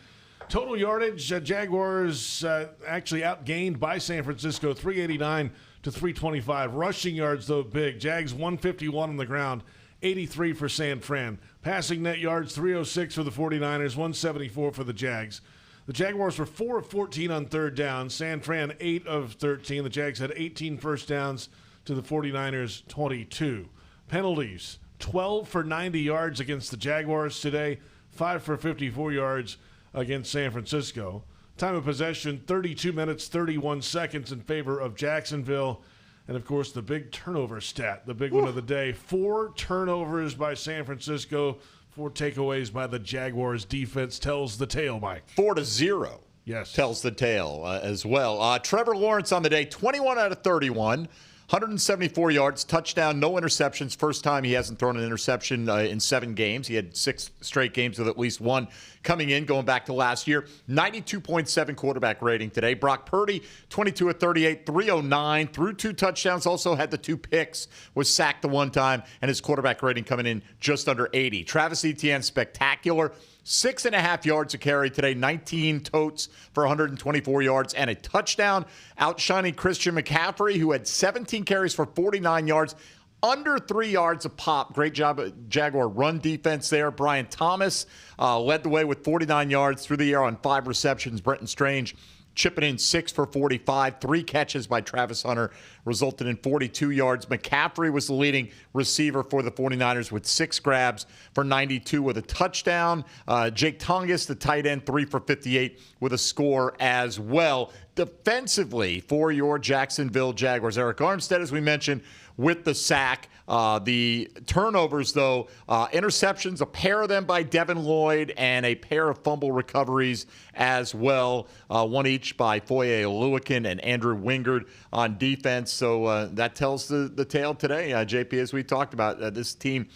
Total yardage, Jaguars actually outgained by San Francisco, 389 to 325. Rushing yards, though, big. Jags 151 on the ground, 83 for San Fran. Passing net yards, 306 for the 49ers, 174 for the Jags. The Jaguars were 4 of 14 on third down. San Fran 8 of 13. The Jags had 18 first downs to the 49ers 22. Penalties, 12 for 90 yards against the Jaguars today, 5 for 54 yards against San Francisco. Time of possession, 32 minutes, 31 seconds in favor of Jacksonville. And, of course, the big turnover stat, the big one of the day. 4 turnovers by San Francisco. 4 takeaways by the Jaguars defense tells the tale, Mike. 4-0. Yes. Tells the tale as well. Trevor Lawrence on the day, 21 out of 31, 174 yards, touchdown, no interceptions. First time he hasn't thrown an interception in 7 games. He had 6 straight games with at least one coming in, going back to last year. 92.7 quarterback rating today. Brock Purdy, 22 of 38, 309, threw 2 touchdowns, also had the 2 picks, was sacked the one time, and his quarterback rating coming in just under 80. Travis Etienne, spectacular. 6.5 yards a carry today, 19 totes for 124 yards and a touchdown. Outshining Christian McCaffrey, who had 17 carries for 49 yards, under 3 yards a pop. Great job at Jaguar run defense there. Brian Thomas led the way with 49 yards through the air on 5 receptions. Brenton Strange chipping in 6 for 45. 3 catches by Travis Hunter resulted in 42 yards. McCaffrey was the leading receiver for the 49ers with 6 grabs for 92 with a touchdown. Jake Tongas, the tight end, 3 for 58 with a score as well. Defensively for your Jacksonville Jaguars, Eric Armstead, as we mentioned, with the sack. The turnovers, though, interceptions, a pair of them by Devin Lloyd and a pair of fumble recoveries as well, one each by Foye Oluokun and Andrew Wingard on defense. So that tells the tale today, JP, as we talked about, this team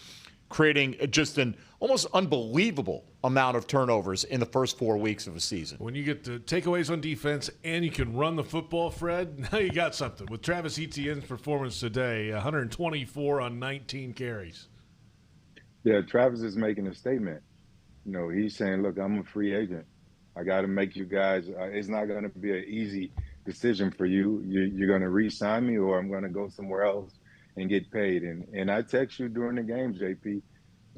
creating just an almost unbelievable amount of turnovers in the first 4 weeks of a season. When you get the takeaways on defense and you can run the football, Fred, now you got something. With Travis Etienne's performance today, 124 on 19 carries. Yeah, Travis is making a statement. You know, he's saying, look, I'm a free agent. I got to make you guys it's not going to be an easy decision for you. You're going to re-sign me or I'm going to go somewhere else and get paid. And I text you during the game, JP.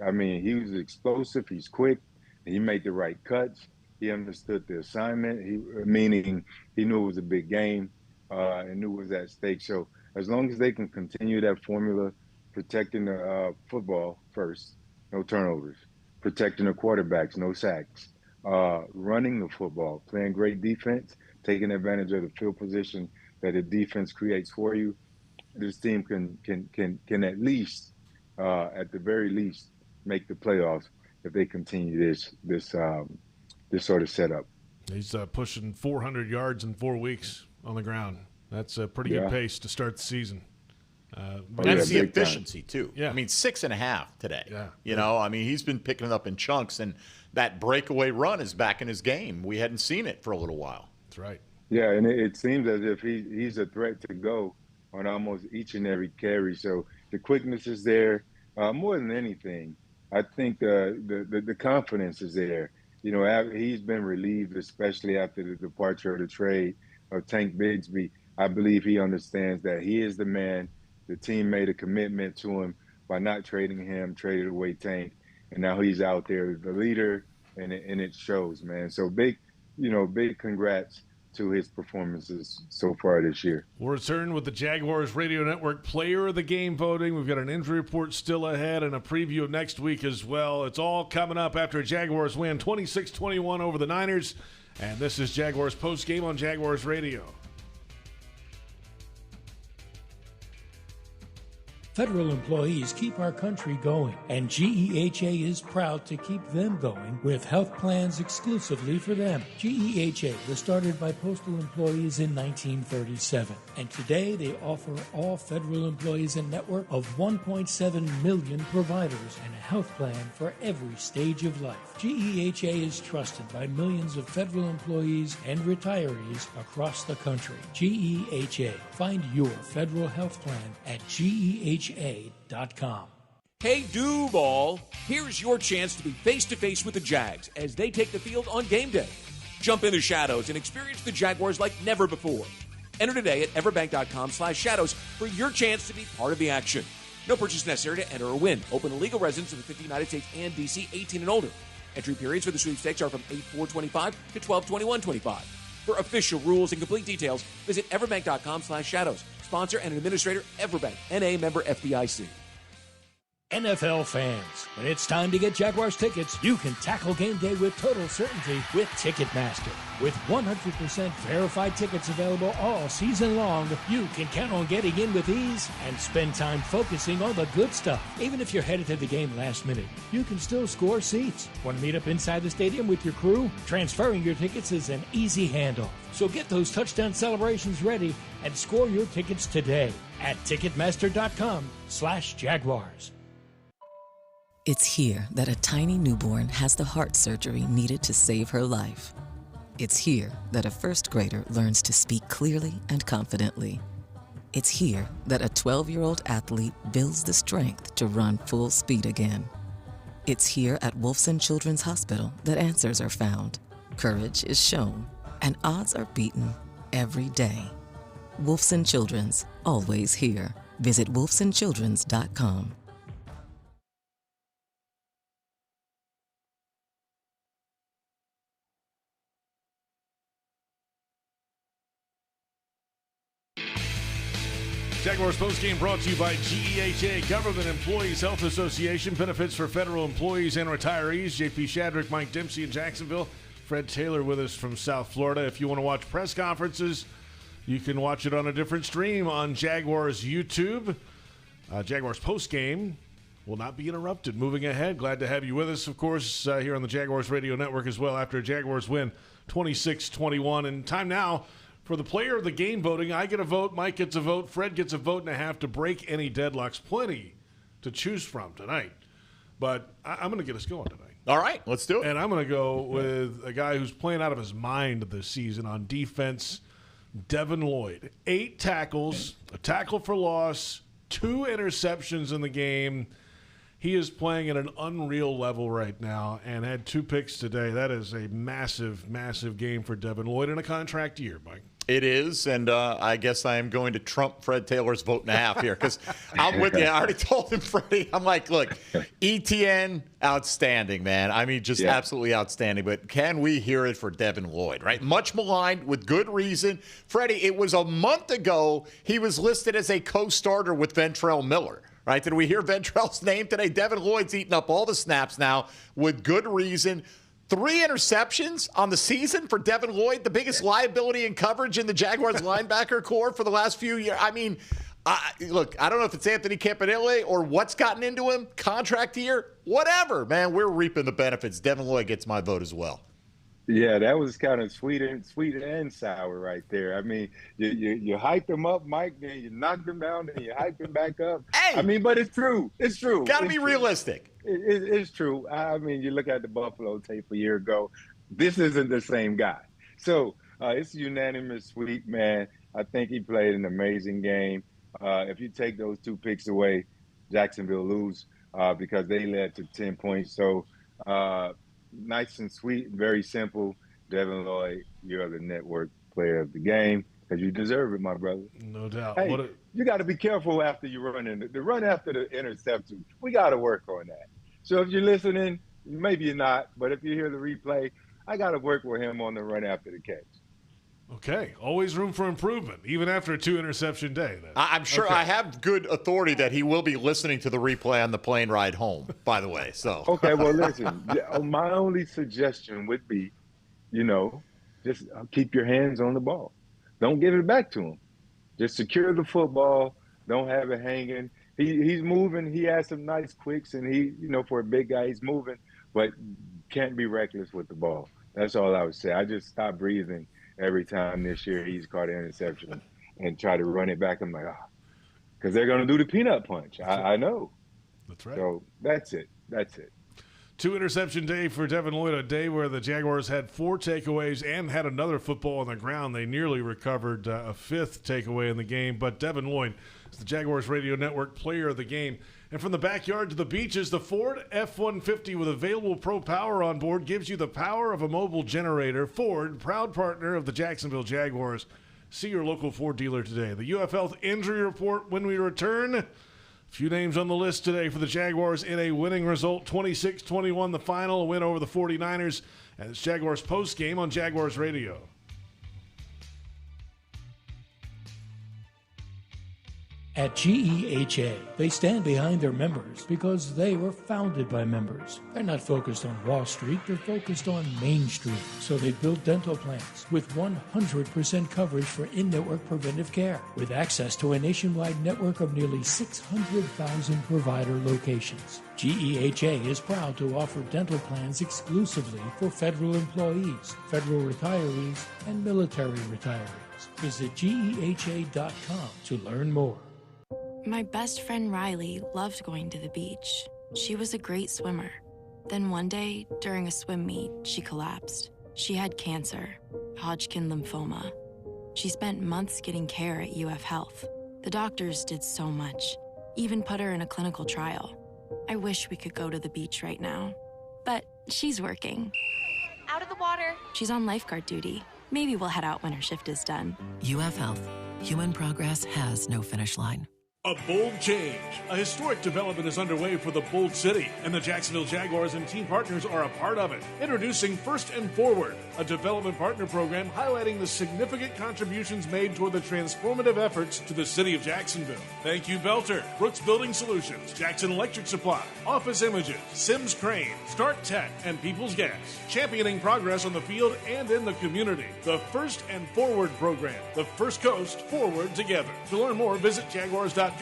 I mean, he was explosive. He's quick. He made the right cuts. He understood the assignment, meaning he knew it was a big game and knew it was at stake. So as long as they can continue that formula, protecting the football first, no turnovers, protecting the quarterbacks, no sacks, running the football, playing great defense, taking advantage of the field position that the defense creates for you, this team can at least, at the very least, make the playoffs if they continue this sort of setup. He's pushing 400 yards in 4 weeks on the ground. That's a pretty good pace to start the season. That's the efficiency, too. Yeah. I mean, 6.5 today. Yeah. You know, I mean, he's been picking it up in chunks, and that breakaway run is back in his game. We hadn't seen it for a little while. That's right. Yeah, and it seems as if he's a threat to go on almost each and every carry. So the quickness is there. More than anything, I think the confidence is there. You know, he's been relieved, especially after the departure of the trade of Tank Bigsby. I believe he understands that he is the man. The team made a commitment to him by not trading him, traded away Tank, and now he's out there, the leader, and it shows, man. So big congrats to his performances so far this year. We'll return with the Jaguars Radio Network Player of the Game voting. We've got an injury report still ahead and a preview of next week as well. It's all coming up after a Jaguars win 26-21 over the Niners. And this is Jaguars Postgame on Jaguars Radio. Federal employees keep our country going, and G.E.H.A. is proud to keep them going with health plans exclusively for them. G.E.H.A. was started by postal employees in 1937, and today they offer all federal employees a network of 1.7 million providers and a health plan for every stage of life. G.E.H.A. is trusted by millions of federal employees and retirees across the country. G.E.H.A. Find your federal health plan at GEHA.com. Hey, Duval, here's your chance to be face-to-face with the Jags as they take the field on game day. Jump in the shadows and experience the Jaguars like never before. Enter today at everbank.com/shadows for your chance to be part of the action. No purchase necessary to enter or win. Open to legal residents of the 50 United States and D.C., 18 and older. Entry periods for the sweepstakes are from 8/4/25 to 12/21/25. For official rules and complete details, visit everbank.com/shadows. Sponsor and administrator, Everbank, N.A. member FDIC. NFL fans, when it's time to get Jaguars tickets, you can tackle game day with total certainty with Ticketmaster. With 100% verified tickets available all season long, you can count on getting in with ease and spend time focusing on the good stuff. Even if you're headed to the game last minute, you can still score seats. Want to meet up inside the stadium with your crew? Transferring your tickets is an easy handoff. So get those touchdown celebrations ready and score your tickets today at Ticketmaster.com/Jaguars. It's here that a tiny newborn has the heart surgery needed to save her life. It's here that a first grader learns to speak clearly and confidently. It's here that a 12-year-old athlete builds the strength to run full speed again. It's here at Wolfson Children's Hospital that answers are found, courage is shown, and odds are beaten every day. Wolfson Children's, always here. Visit wolfsonchildrens.com. Jaguars postgame brought to you by G.E.H.A. Government Employees Health Association. Benefits for federal employees and retirees. J.P. Shadrick, Mike Dempsey in Jacksonville. Fred Taylor with us from South Florida. If you want to watch press conferences, you can watch it on a different stream on Jaguars YouTube. Jaguars postgame will not be interrupted. Moving ahead, glad to have you with us, of course, here on the Jaguars Radio Network as well after a Jaguars win 26-21. And time now for the player of the game voting. I get a vote, Mike gets a vote, Fred gets a vote and a half to break any deadlocks. Plenty to choose from tonight. But I'm going to get us going tonight. All right, let's do it. And I'm going to go with a guy who's playing out of his mind this season on defense, Devin Lloyd. 8 tackles, a tackle for loss, 2 interceptions in the game. He is playing at an unreal level right now and had 2 picks today. That is a massive, massive game for Devin Lloyd in a contract year, Mike. It is, and I guess I am going to trump Fred Taylor's vote and a half here because I'm with you. I already told him, Freddie, I'm like, look, ETN, outstanding, man. I mean, just absolutely outstanding. But can we hear it for Devin Lloyd, right? Much maligned with good reason. Freddie, it was a month ago he was listed as a co-starter with Ventrell Miller. Right? Did we hear Ventrell's name today? Devin Lloyd's eating up all the snaps now with good reason. 3 interceptions on the season for Devin Lloyd, the biggest liability in coverage in the Jaguars linebacker core for the last few years. I mean, look, I don't know if it's Anthony Campanile or what's gotten into him, contract year, whatever. Man, we're reaping the benefits. Devin Lloyd gets my vote as well. Yeah, that was kind of sweet and sour right there. I mean, you hyped him up, Mike, then you knocked him down, then you hyped him back up. Hey! I mean, but it's true. It's true. Got to be realistic. It's true. I mean, you look at the Buffalo tape a year ago, this isn't the same guy. So it's unanimous sweep, man. I think he played an amazing game. If you take those 2 picks away, Jacksonville lose because they led to 10 points. So nice and sweet, very simple. Devin Lloyd, you're the network player of the game because you deserve it, my brother. No doubt. Hey, you got to be careful after you run in. The run after the interception, we got to work on that. So if you're listening, maybe you're not, but if you hear the replay, I got to work with him on the run after the catch. Okay. Always room for improvement, even after a 2-interception day. Then. I'm sure I have good authority that he will be listening to the replay on the plane ride home, by the way. So okay, well, listen, my only suggestion would be, just keep your hands on the ball. Don't give it back to him. Just secure the football. Don't have it hanging. He's moving. He has some nice quicks, and he, for a big guy, he's moving, but can't be reckless with the ball. That's all I would say. I just stopped breathing every time this year he's caught an interception and try to run it back. I'm like, because they're going to do the peanut punch. I know. That's right. So that's it. 2-interception day for Devin Lloyd, a day where the Jaguars had 4 takeaways and had another football on the ground. They nearly recovered a 5th takeaway in the game, but Devin Lloyd is the Jaguars Radio Network player of the game. And from the backyard to the beaches, the Ford F-150 with available Pro Power on board gives you the power of a mobile generator. Ford, proud partner of the Jacksonville Jaguars. See your local Ford dealer today. The UF Health Injury Report when we return. A few names on the list today for the Jaguars in a winning result. 26-21 the final, a win over the 49ers. And it's Jaguars postgame on Jaguars Radio. At G.E.H.A, they stand behind their members because they were founded by members. They're not focused on Wall Street, they're focused on Main Street. So they built dental plans with 100% coverage for in-network preventive care, with access to a nationwide network of nearly 600,000 provider locations. G.E.H.A is proud to offer dental plans exclusively for federal employees, federal retirees, and military retirees. Visit GEHA.com to learn more. My best friend Riley loved going to the beach. She was a great swimmer. Then one day, during a swim meet, she collapsed. She had cancer, Hodgkin lymphoma. She spent months getting care at UF Health. The doctors did so much, even put her in a clinical trial. I wish we could go to the beach right now. But she's working. Out of the water. She's on lifeguard duty. Maybe we'll head out when her shift is done. UF Health. Human progress has no finish line. A bold change. A historic development is underway for the Bold City, and the Jacksonville Jaguars and team partners are a part of it. Introducing First and Forward, a development partner program highlighting the significant contributions made toward the transformative efforts to the city of Jacksonville. Thank you, Belter, Brooks Building Solutions, Jackson Electric Supply, Office Images, Sims Crane, Start Tech, and People's Gas. Championing progress on the field and in the community. The First and Forward program. The First Coast Forward Together. To learn more, visit jaguars.com/forward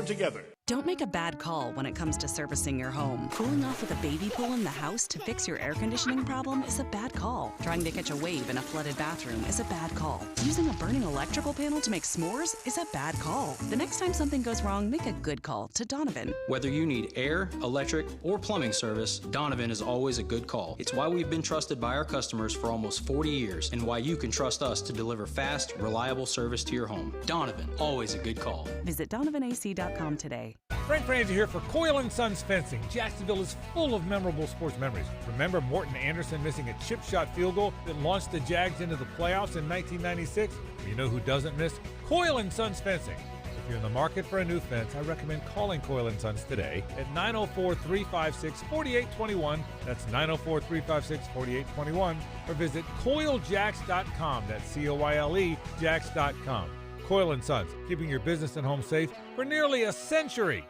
together. Don't make a bad call when it comes to servicing your home. Cooling off with a baby pool in the house to fix your air conditioning problem is a bad call. Trying to catch a wave in a flooded bathroom is a bad call. Using a burning electrical panel to make s'mores is a bad call. The next time something goes wrong, make a good call to Donovan. Whether you need air, electric, or plumbing service, Donovan is always a good call. It's why we've been trusted by our customers for almost 40 years and why you can trust us to deliver fast, reliable service to your home. Donovan, always a good call. Visit DonovanAC.com today. today. Frank Franzi here for Coyle & Sons Fencing. Jacksonville is full of memorable sports memories. Remember Morton Anderson missing a chip shot field goal that launched the Jags into the playoffs in 1996? Well, you know who doesn't miss? Coyle & Sons Fencing. If you're in the market for a new fence, I recommend calling Coyle & Sons today at 904-356-4821. That's 904-356-4821. Or visit CoyleJacks.com. That's C-O-Y-L-E, Jacks.com. Coyle & Sons, keeping your business and home safe for nearly a century.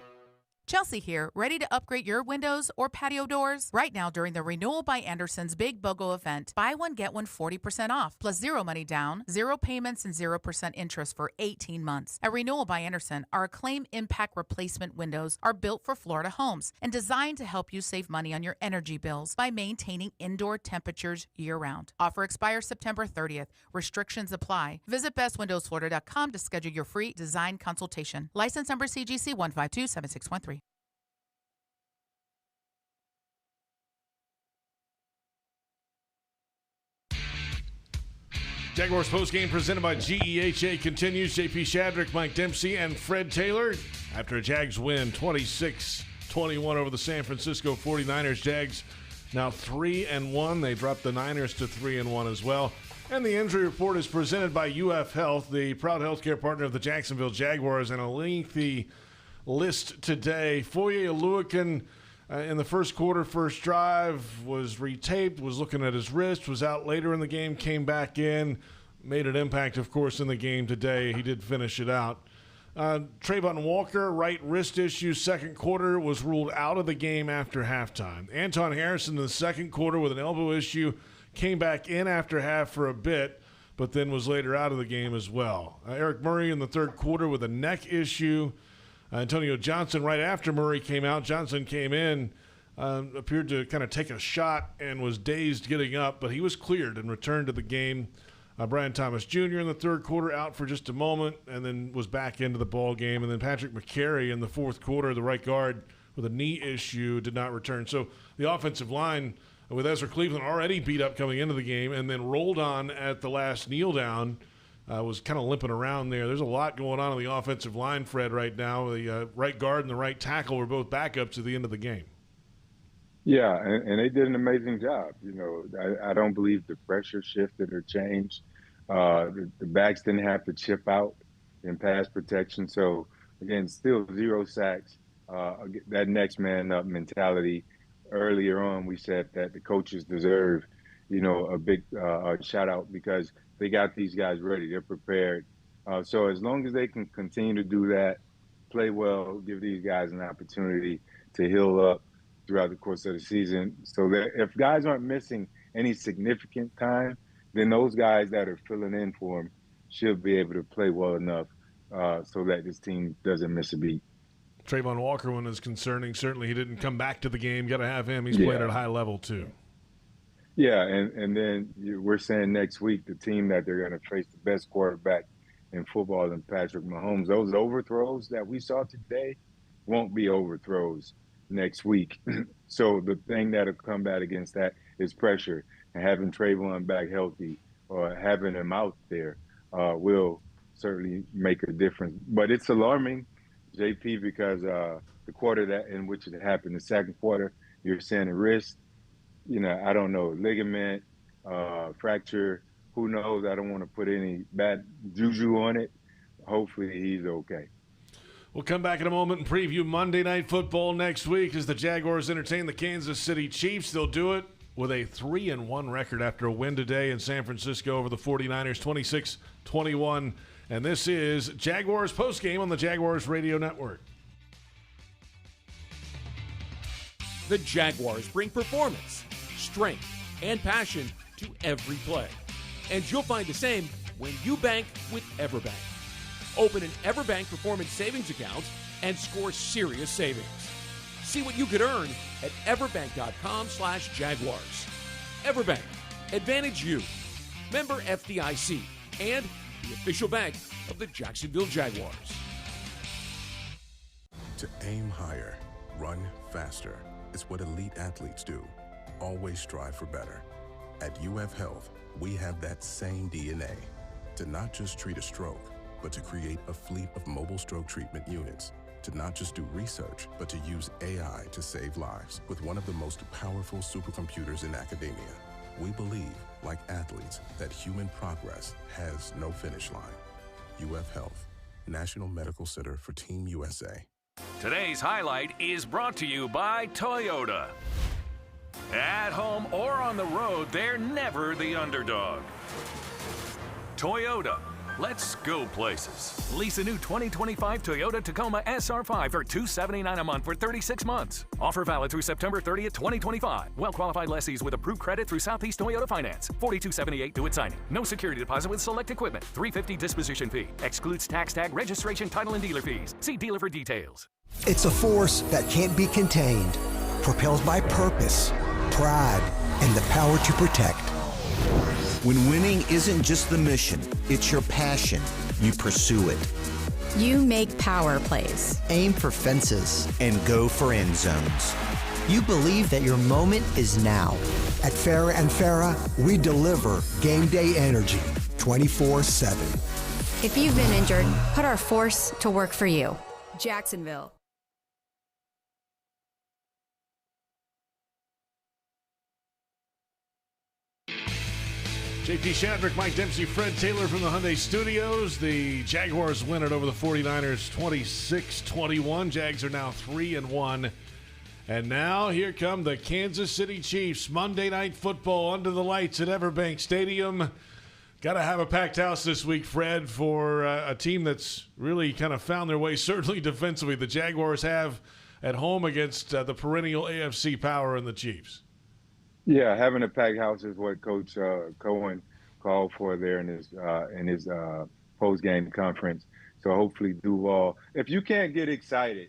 Chelsea here, ready to upgrade your windows or patio doors? Right now during the Renewal by Anderson's Big BOGO event, buy one, get one 40% off, plus zero money down, zero payments, and 0% interest for 18 months. At Renewal by Anderson, our Acclaim Impact Replacement windows are built for Florida homes and designed to help you save money on your energy bills by maintaining indoor temperatures year-round. Offer expires September 30th. Restrictions apply. Visit bestwindowsflorida.com to schedule your free design consultation. License number CGC 1527613. Jaguars postgame presented by G.E.H.A. continues. J.P. Shadrick, Mike Dempsey, and Fred Taylor. After a Jags win 26-21 over the San Francisco 49ers, Jags now 3-1. They dropped the Niners to 3-1 as well. And the injury report is presented by UF Health, the proud healthcare partner of the Jacksonville Jaguars, and a lengthy list today. Foye Oluokun in the first quarter, first drive, was retaped, was looking at his wrist, was out later in the game, came back in, made an impact, of course, in the game today. He did finish it out. Trayvon Walker, right wrist issue, second quarter, was ruled out of the game after halftime. Anton Harrison in the second quarter with an elbow issue, came back in after half for a bit, but then was later out of the game as well. Eric Murray in the third quarter with a neck issue. Antonio Johnson, right after Murray came out, Johnson came in, appeared to kind of take a shot and was dazed getting up, but he was cleared and returned to the game. Brian Thomas Jr. in the third quarter out for just a moment and then was back into the ball game. And then Patrick McCary in the fourth quarter, the right guard with a knee issue, did not return. So the offensive line with Ezra Cleveland already beat up coming into the game and then rolled on at the last kneel down. Was kind of limping around there. There's a lot going on the offensive line, Fred, right now. The right guard and the right tackle were both backups at the end of the game. Yeah, and they did an amazing job. You know, I don't believe the pressure shifted or changed. The backs didn't have to chip out in pass protection. So, again, still 0 sacks. That next man up mentality. Earlier on, we said that the coaches deserve, you know, a big shout out because they got these guys ready. They're prepared. So as long as they can continue to do that, play well, give these guys an opportunity to heal up throughout the course of the season. So that if guys aren't missing any significant time, then those guys that are filling in for them should be able to play well enough so that this team doesn't miss a beat. Trayvon Walker one is concerning. Certainly he didn't come back to the game. Got to have him. He's played at a high level too. Yeah, and then we're saying next week the team that they're going to face the best quarterback in football than Patrick Mahomes. Those overthrows that we saw today won't be overthrows next week. So the thing that'll combat against that is pressure, and having Trayvon back healthy or having him out there will certainly make a difference. But it's alarming, JP, because the quarter that in which it happened, the second quarter, you're saying a wrist. You know, I don't know, ligament, fracture, who knows? I don't want to put any bad juju on it. Hopefully he's okay. We'll come back in a moment and preview Monday Night Football next week as the Jaguars entertain the Kansas City Chiefs. They'll do it with a 3-1 record after a win today in San Francisco over the 49ers, 26-21. And this is Jaguars postgame on the Jaguars Radio Network. The Jaguars bring performance, strength, and passion to every play. And you'll find the same when you bank with Everbank. Open an Everbank Performance Savings account and score serious savings. See what you could earn at everbank.com/Jaguars. Everbank, advantage you. Member FDIC and the official bank of the Jacksonville Jaguars. To aim higher, run faster. It's what elite athletes do. Always strive for better. At UF Health, we have that same DNA to not just treat a stroke, but to create a fleet of mobile stroke treatment units. to not just do research, but to use AI to save lives with one of the most powerful supercomputers in academia. We believe, like athletes, that human progress has no finish line. UF Health, National Medical Center for Team USA. Today's highlight is brought to you by Toyota. At home or on the road, they're never the underdog. Toyota, let's go places. Lease a new 2025 Toyota Tacoma SR5 for $279 a month for 36 months. Offer valid through September 30th, 2025. Well-qualified lessees with approved credit through Southeast Toyota Finance. $42.78 due at signing. No security deposit with select equipment. $350 disposition fee. Excludes tax tag, registration, title, and dealer fees. See dealer for details. It's a force that can't be contained, propelled by purpose, pride, and the power to protect. When winning isn't just the mission, it's your passion. You pursue it. You make power plays. Aim for fences and go for end zones. You believe that your moment is now. At Farrah and Farrah, we deliver game day energy 24/7. If you've been injured, put our force to work for you. Jacksonville. J.P. Shadrick, Mike Dempsey, Fred Taylor from the Hyundai Studios. The Jaguars win it over the 49ers 26-21. Jags are now 3-1. And now here come the Kansas City Chiefs. Monday Night Football under the lights at Everbank Stadium. Got to have a packed house this week, Fred, for a team that's really kind of found their way, certainly defensively. The Jaguars have at home against the perennial AFC power and the Chiefs. Yeah, having a packed house is what Coach Cohen called for there in his post-game conference. So hopefully Duval, if you can't get excited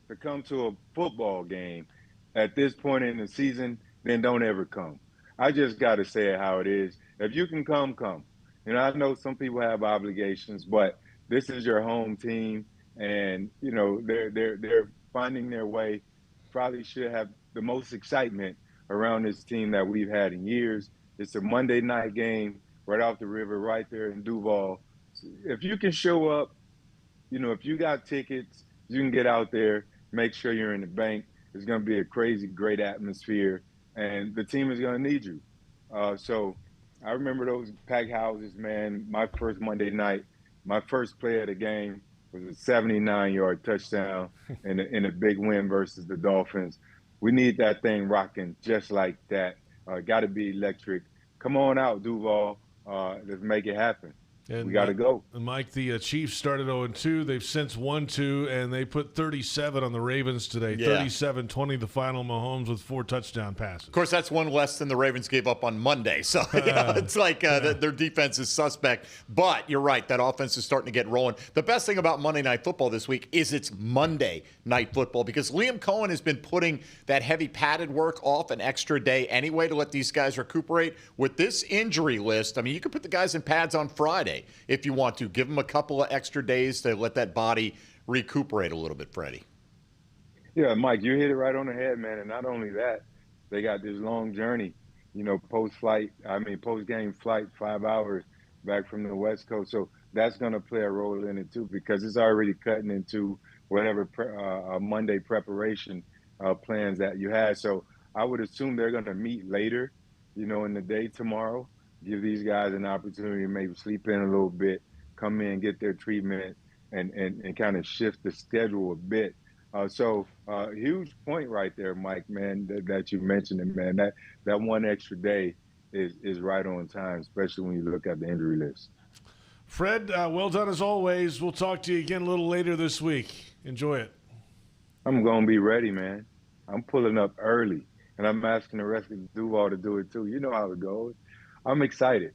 to come to a football game at this point in the season, then don't ever come. I just got to say it how it is. If you can come, come. You know, I know some people have obligations, but this is your home team, and you know they're finding their way. Probably should have the most excitement around this team that we've had in years. It's a Monday night game right off the river, right there in Duval. If you can show up, you know, if you got tickets, you can get out there, make sure you're in the bank. It's going to be a crazy, great atmosphere, and the team is going to need you. So I remember those packed houses, man. My first Monday night, my first play of the game was a 79-yard touchdown in a big win versus the Dolphins. We need that thing rocking just like that. Got to be electric. Come on out, Duval. Let's make it happen. And we got to go. Mike, the Chiefs started 0-2. They've since 1-2, and they put 37 on the Ravens today. Yeah. 37-20 the final. Mahomes with 4 touchdown passes. Of course, that's one less than the Ravens gave up on Monday. So it's like their defense is suspect. But you're right. That offense is starting to get rolling. The best thing about Monday Night Football this week is it's Monday Night Football because Liam Cohen has been putting that heavy padded work off an extra day anyway to let these guys recuperate. With this injury list, I mean, you could put the guys in pads on Friday if you want to. Give them a couple of extra days to let that body recuperate a little bit, Freddie. Yeah, Mike, you hit it right on the head, man. And not only that, they got this long journey, you know, post-game flight, 5 hours back from the West Coast. So that's going to play a role in it, too, because it's already cutting into whatever Monday preparation plans that you had. So I would assume they're going to meet later, you know, in the day tomorrow. Give these guys an opportunity to maybe sleep in a little bit, come in, get their treatment, and kind of shift the schedule a bit. So huge point right there, Mike, man, that you mentioned it, man. That one extra day is right on time, especially when you look at the injury list. Fred, well done as always. We'll talk to you again a little later this week. Enjoy it. I'm going to be ready, man. I'm pulling up early, and I'm asking the rest of Duval to do it too. You know how it goes. I'm excited.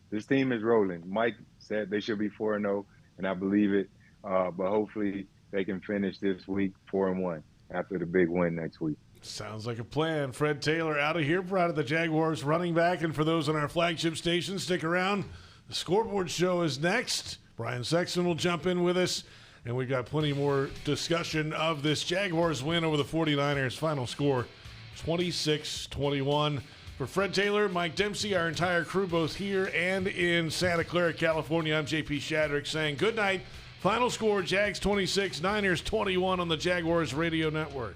This team is rolling. Mike said they should be 4-0, and I believe it. But hopefully they can finish this week 4-1 after the big win next week. Sounds like a plan. Fred Taylor out of here, proud of the Jaguars running back. And for those on our flagship station, stick around. The Scoreboard Show is next. Brian Sexton will jump in with us. And we've got plenty more discussion of this Jaguars win over the 49ers. Final score, 26-21. For Fred Taylor, Mike Dempsey, our entire crew, both here and in Santa Clara, California, I'm J.P. Shadrick saying good night Final score, Jags 26, Niners 21 on the Jaguars Radio Network.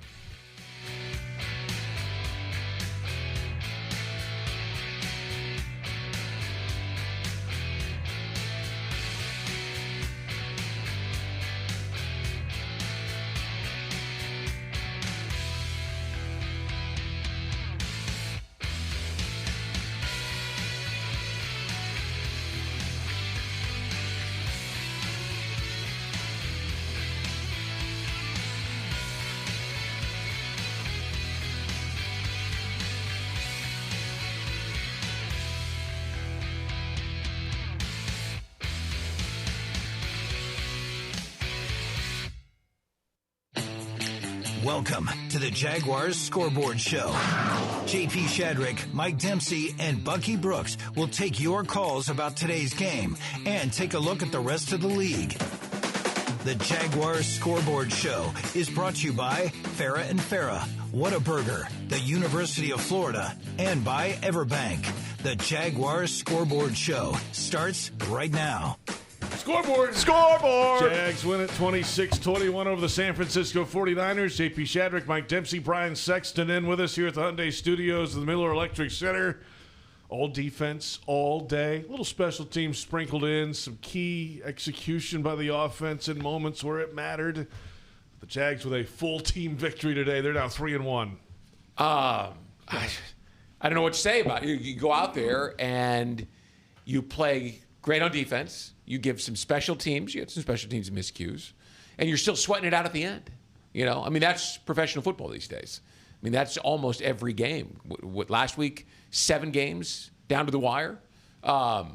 Welcome to the Jaguars Scoreboard Show. J.P. Shadrick, Mike Dempsey, and Bucky Brooks will take your calls about today's game and take a look at the rest of the league. The Jaguars Scoreboard Show is brought to you by Farrah & Farrah, Whataburger, the University of Florida, and by Everbank. The Jaguars Scoreboard Show starts right now. Scoreboard! Jags win it 26-21 over the San Francisco 49ers. J.P. Shadrick, Mike Dempsey, Brian Sexton in with us here at the Hyundai Studios of the Miller Electric Center. All defense, all day. Little special teams sprinkled in. Some key execution by the offense in moments where it mattered. The Jags with a full team victory today. They're now 3-1. I don't know what to say about it. You go out there and you play great on defense. You give some special teams. You had some special teams miscues. And you're still sweating it out at the end. You know, I mean, that's professional football these days. I mean, that's almost every game. Last week, 7 games down to the wire. I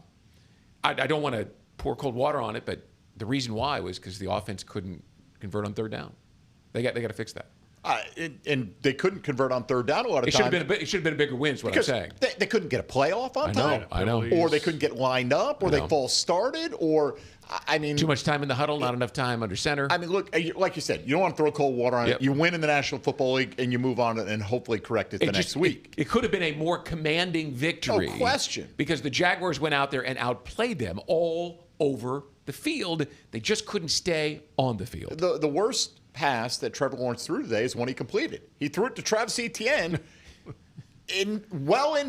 don't want to pour cold water on it, but the reason why was because the offense couldn't convert on third down. They got to fix that. And they couldn't convert on third down a lot of times. It should have been a bigger win is what I'm saying. They couldn't get a playoff on time. I know. Or they couldn't get lined up, or they false started, or, I mean. Too much time in the huddle, not enough time under center. I mean, look, like you said, you don't want to throw cold water on it. You win in the National Football League, and you move on and hopefully correct it next week. It could have been a more commanding victory. No question. Because the Jaguars went out there and outplayed them all over the field. They just couldn't stay on the field. The worst pass that Trevor Lawrence threw today is one he completed. He threw it to Travis Etienne in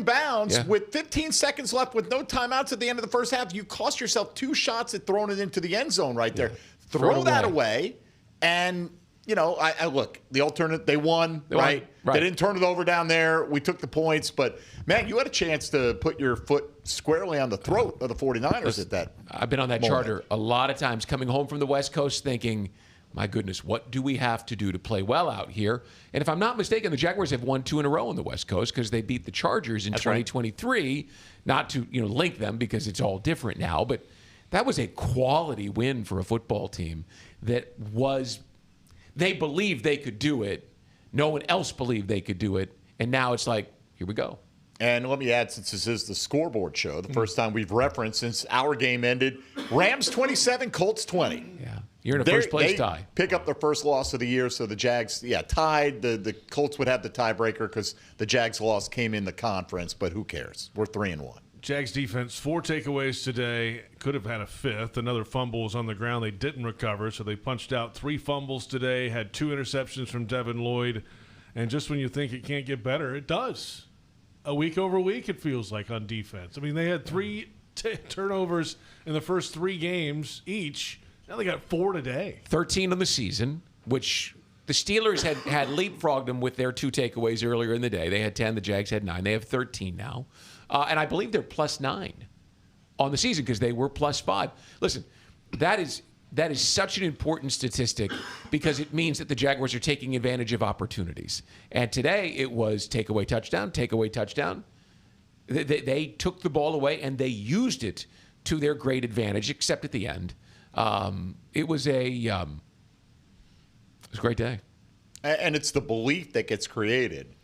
bounds with 15 seconds left with no timeouts at the end of the first half. You cost yourself 2 shots at throwing it into the end zone right there. Throw that away. And, you know, I look, the alternate, they won, right? They didn't turn it over down there. We took the points. But, man, you had a chance to put your foot squarely on the throat of the 49ers at that I've been on that charter a lot of times, coming home from the West Coast thinking, my goodness, what do we have to do to play well out here? And if I'm not mistaken, the Jaguars have won 2 in a row on the West Coast because they beat the Chargers in 2023. Right. Not to link them because it's all different now, but that was a quality win for a football team that was – they believed they could do it. No one else believed they could do it. And now it's like, here we go. And let me add, since this is the Scoreboard Show, the first time we've referenced since our game ended, Rams 27, Colts 20. Yeah. You're in a first-place tie. Pick up their first loss of the year, so the Jags, tied. The Colts would have the tiebreaker because the Jags' loss came in the conference, but who cares? We're 3-1. Jags defense, 4 takeaways today. Could have had a 5th. Another fumble was on the ground. They didn't recover, so they punched out 3 fumbles today, had 2 interceptions from Devin Lloyd. And just when you think it can't get better, it does. A week over week, it feels like, on defense. I mean, they had 3 turnovers in the first 3 games each. Now they got 4 today. 13 on the season, which the Steelers had leapfrogged them with their 2 takeaways earlier in the day. They had 10. The Jags had 9. They have 13 now. And I believe they're +9 on the season because they were +5. Listen, that is such an important statistic because it means that the Jaguars are taking advantage of opportunities. And today it was takeaway touchdown. They took the ball away and they used it to their great advantage, except at the end. It was a great day. And it's the belief that gets created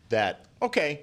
that, okay,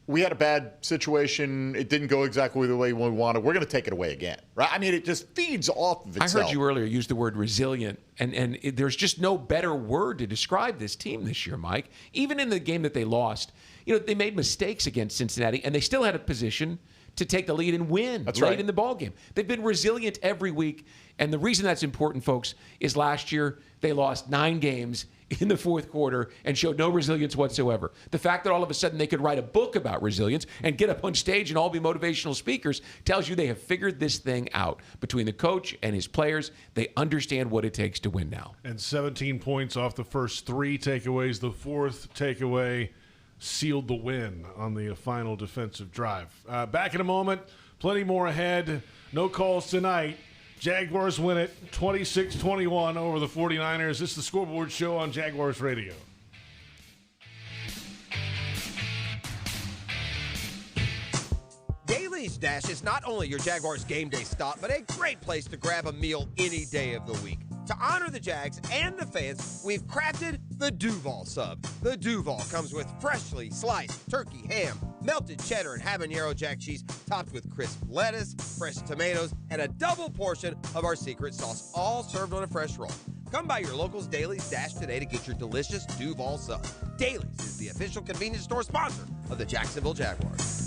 we had a bad situation. It didn't go exactly the way we wanted. We're going to take it away again, right? I mean, it just feeds off of itself. I heard you earlier use the word resilient, and there's just no better word to describe this team this year, Mike. Even in the game that they lost, they made mistakes against Cincinnati, and they still had a position to take the lead and win late in the ballgame. They've been resilient every week. And the reason that's important, folks, is last year they lost 9 games in the fourth quarter and showed no resilience whatsoever. The fact that all of a sudden they could write a book about resilience and get up on stage and all be motivational speakers tells you they have figured this thing out. Between the coach and his players, they understand what it takes to win now. And 17 points off the first 3 takeaways. The fourth takeaway sealed the win on the final defensive drive. Back in a moment. Plenty more ahead. No calls tonight. Jaguars win it 26-21 over the 49ers. This is the Scoreboard Show on Jaguars Radio. Daly's Dash is not only your Jaguars game day stop, but a great place to grab a meal any day of the week. To honor the Jags and the fans, we've crafted the Duval Sub. The Duval comes with freshly sliced turkey, ham, melted cheddar, and habanero jack cheese, topped with crisp lettuce, fresh tomatoes, and a double portion of our secret sauce, all served on a fresh roll. Come by your local's Daly's Dash today to get your delicious Duval Sub. Daly's is the official convenience store sponsor of the Jacksonville Jaguars.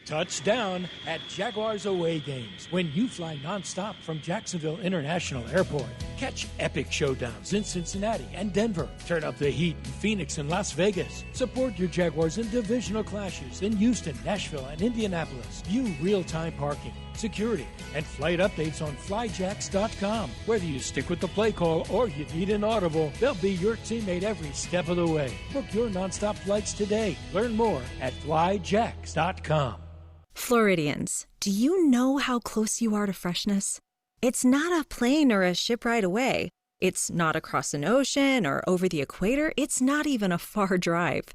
Touchdown at Jaguars away games when you fly nonstop from Jacksonville International Airport. Catch epic showdowns in Cincinnati and Denver. Turn up the heat in Phoenix and Las Vegas. Support your Jaguars in divisional clashes in Houston, Nashville, and Indianapolis. View real-time parking, security, and flight updates on flyjacks.com. Whether you stick with the play call or you need an audible, they'll be your teammate every step of the way. Book your nonstop flights today. Learn more at flyjacks.com. Floridians, do you know how close you are to freshness? It's not a plane or a ship ride away. It's not across an ocean or over the equator. It's not even a far drive.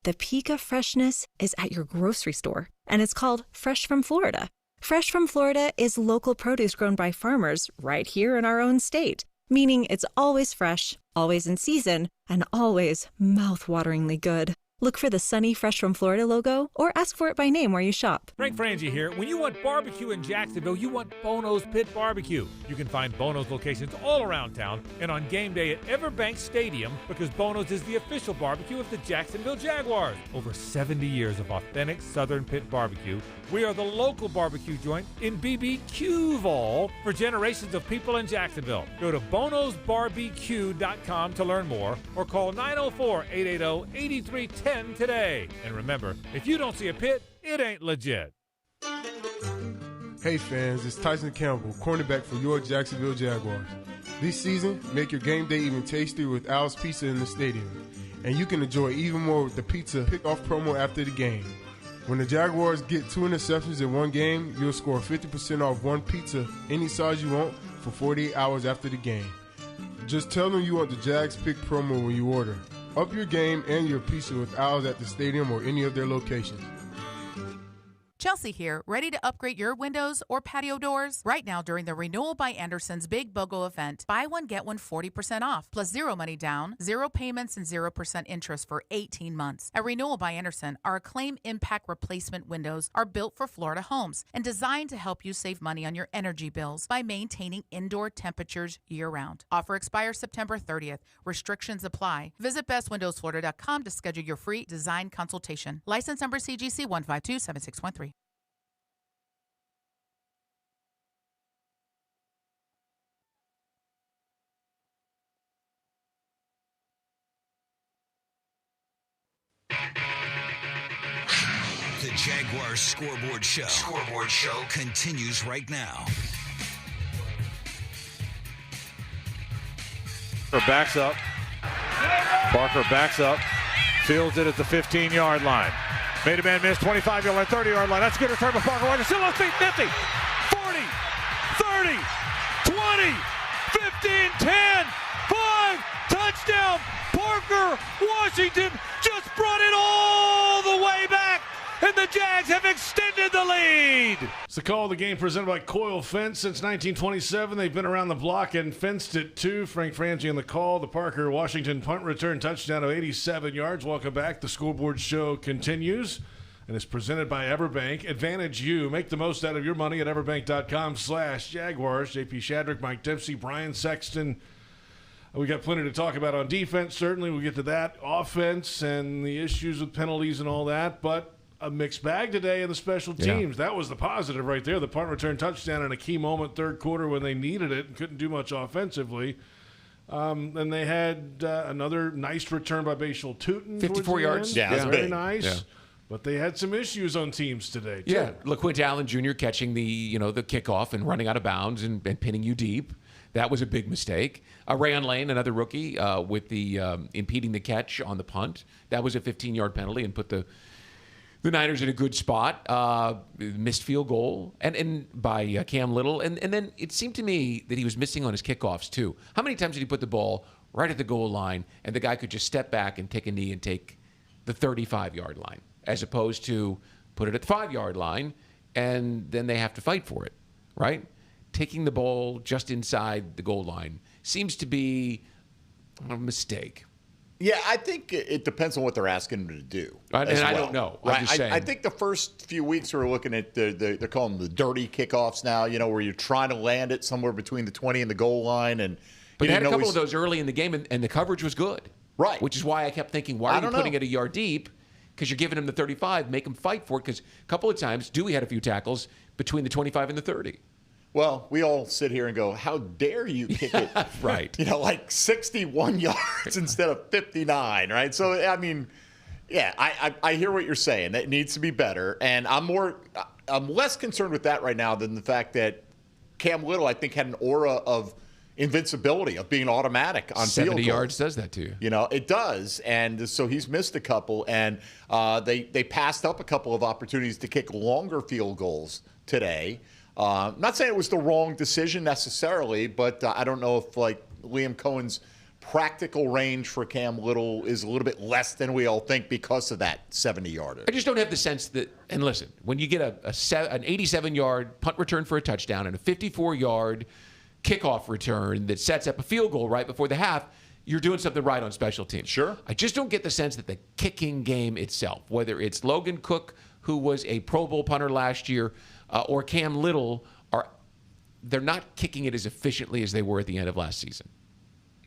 The peak of freshness is at your grocery store, and it's called Fresh from Florida. Fresh from Florida is local produce grown by farmers right here in our own state, meaning it's always fresh, always in season, and always mouth-wateringly good. Look for the sunny Fresh from Florida logo or ask for it by name where you shop. Frank Frangie here. When you want barbecue in Jacksonville, you want Bono's Pit Barbecue. You can find Bono's locations all around town and on game day at Everbank Stadium because Bono's is the official barbecue of the Jacksonville Jaguars. Over 70 years of authentic Southern Pit Barbecue. We are the local barbecue joint in BBQval for generations of people in Jacksonville. Go to bonosbarbq.com to learn more or call 904-880-8310 today. And remember, if you don't see a pit, it ain't legit. Hey fans, it's Tyson Campbell, cornerback for your Jacksonville Jaguars. This season, make your game day even tastier with Al's Pizza in the stadium. And you can enjoy even more with the pizza pick-off promo after the game. When the Jaguars get 2 interceptions in one game, you'll score 50% off one pizza any size you want for 48 hours after the game. Just tell them you want the Jags Pick promo when you order. Up your game and your pizza with Al's at the stadium or any of their locations. Chelsea here, ready to upgrade your windows or patio doors? Right now during the Renewal by Anderson's Big BOGO event, buy one, get one 40% off, plus zero money down, 0 payments, and 0% interest for 18 months. At Renewal by Anderson, our Acclaim Impact Replacement windows are built for Florida homes and designed to help you save money on your energy bills by maintaining indoor temperatures year-round. Offer expires September 30th. Restrictions apply. Visit bestwindowsflorida.com to schedule your free design consultation. License number CGC 1527613. The Jaguars Scoreboard Show. Scoreboard Show continues right now. Backs up. Parker backs up. Fields it at the 15-yard line. Made a man miss. 25-yard line, 30-yard line. That's a good return by Parker. Wide. Still on feet. 50, 40, 30, 20, 15, 10, 5. Touchdown. Parker Washington just brought it all the way back. And the Jags have extended the lead. It's the call of the game presented by Coil Fence. Since 1927, they've been around the block and fenced it too. Frank Frangie on the call. The Parker Washington punt return touchdown of 87 yards. Welcome back. The Scoreboard Show continues and is presented by Everbank. Advantage you. Make the most out of your money at everbank.com/Jaguars. J.P. Shadrick, Mike Dempsey, Brian Sexton. We got plenty to talk about on defense. Certainly we'll get to that. Offense and the issues with penalties and all that. But a mixed bag today in the special teams. That was the positive right there. The punt return touchdown in a key moment, third quarter when they needed it and couldn't do much offensively. And they had another nice return by Bashal Tootin. 54 yards. Yeah, that's very big. nice. Yeah. But they had some issues on teams today, too. Yeah, LaQuint-Allen Jr. catching the kickoff and running out of bounds and pinning you deep. That was a big mistake. Rayon Lane, another rookie, with the impeding the catch on the punt. That was a 15-yard penalty and put the Niners in a good spot. Missed field goal and by Cam Little. And then it seemed to me that he was missing on his kickoffs, too. How many times did he put the ball right at the goal line and the guy could just step back and take a knee and take the 35-yard line, as opposed to put it at the 5-yard line and then they have to fight for it, right? Taking the ball just inside the goal line seems to be a mistake. Yeah, I think it depends on what they're asking them to do. And I don't know. I'm just saying. I think the first few weeks we were looking at, they're calling them the dirty kickoffs now, where you're trying to land it somewhere between the 20 and the goal line. But they had a couple of those early in the game, and the coverage was good. Right. Which is why I kept thinking, why are you putting it a yard deep? Because you're giving them the 35, make them fight for it. Because a couple of times, Dewey had a few tackles between the 25 and the 30. Well, we all sit here and go, how dare you kick it? Right. Like 61 yards instead of 59, right? So, I mean, yeah, I hear what you're saying. That needs to be better. And I'm less concerned with that right now than the fact that Cam Little, I think, had an aura of invincibility, of being automatic on field goals. 70 yards does that to you. It does. And so he's missed a couple. And they passed up a couple of opportunities to kick longer field goals today. Not saying it was the wrong decision necessarily, but I don't know if Liam Cohen's practical range for Cam Little is a little bit less than we all think because of that 70-yarder. I just don't have the sense that, and listen, when you get an 87-yard punt return for a touchdown and a 54-yard kickoff return that sets up a field goal right before the half, you're doing something right on special teams. Sure. I just don't get the sense that the kicking game itself, whether it's Logan Cook, who was a Pro Bowl punter last year, or Cam Little, they're not kicking it as efficiently as they were at the end of last season.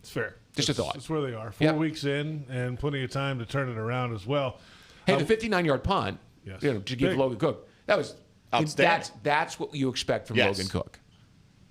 It's fair. Just a thought. That's where they are. 4 weeks in and plenty of time to turn it around as well. Hey, the 59-yard punt, to give Logan Cook, that was outstanding. That's what you expect from Logan Cook.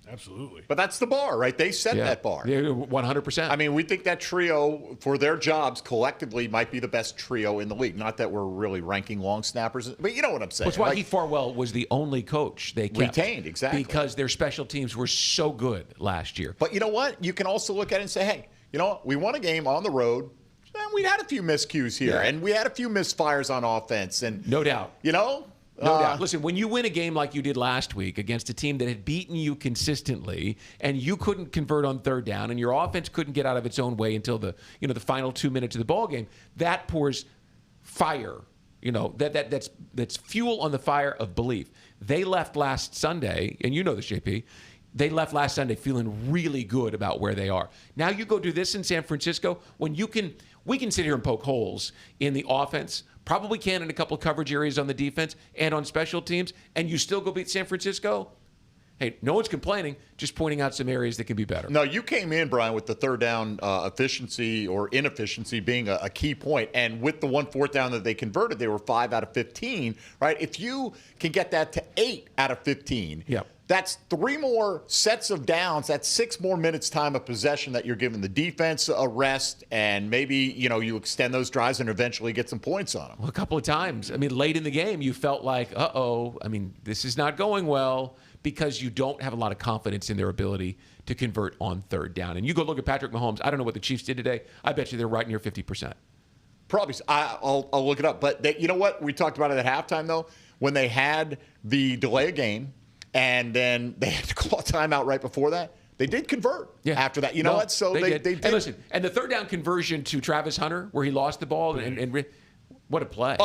Absolutely. But that's the bar, right? They set that bar. Yeah, 100%. I mean, we think that trio, for their jobs collectively, might be the best trio in the league. Not that we're really ranking long snappers, but you know what I'm saying. That's why Heath Farwell was the only coach they kept. Retained, exactly. Because their special teams were so good last year. But you know what? You can also look at it and say, hey, you know what? We won a game on the road. And we had a few miscues here, and we had a few misfires on offense. And no doubt. No doubt. Listen, when you win a game like you did last week against a team that had beaten you consistently and you couldn't convert on third down and your offense couldn't get out of its own way until the final 2 minutes of the ball game, that pours fire. That's fuel on the fire of belief. They left last Sunday, and you know this, JP. They left last Sunday feeling really good about where they are. Now you go do this in San Francisco when we can sit here and poke holes in the offense. Probably can in a couple of coverage areas on the defense and on special teams, and you still go beat San Francisco? Hey, no one's complaining, just pointing out some areas that can be better. No, you came in, Brian, with the third down efficiency or inefficiency being a key point, and with the 1 4th down that they converted, they were 5 out of 15, right? If you can get that to 8 out of 15, that's 3 more sets of downs. That's 6 more minutes time of possession that you're giving the defense a rest, and maybe, you extend those drives and eventually get some points on them. Well, a couple of times. I mean, late in the game, you felt like, this is not going well, because you don't have a lot of confidence in their ability to convert on third down. And you go look at Patrick Mahomes. I don't know what the Chiefs did today. I bet you they're right near 50%. Probably. I'll look it up. But you know what? We talked about it at halftime, though, when they had the delay of game, and then they had to call a timeout right before that. They did convert after that. You know what? So they did. And listen, and the third down conversion to Travis Hunter, where he lost the ball, and what a play.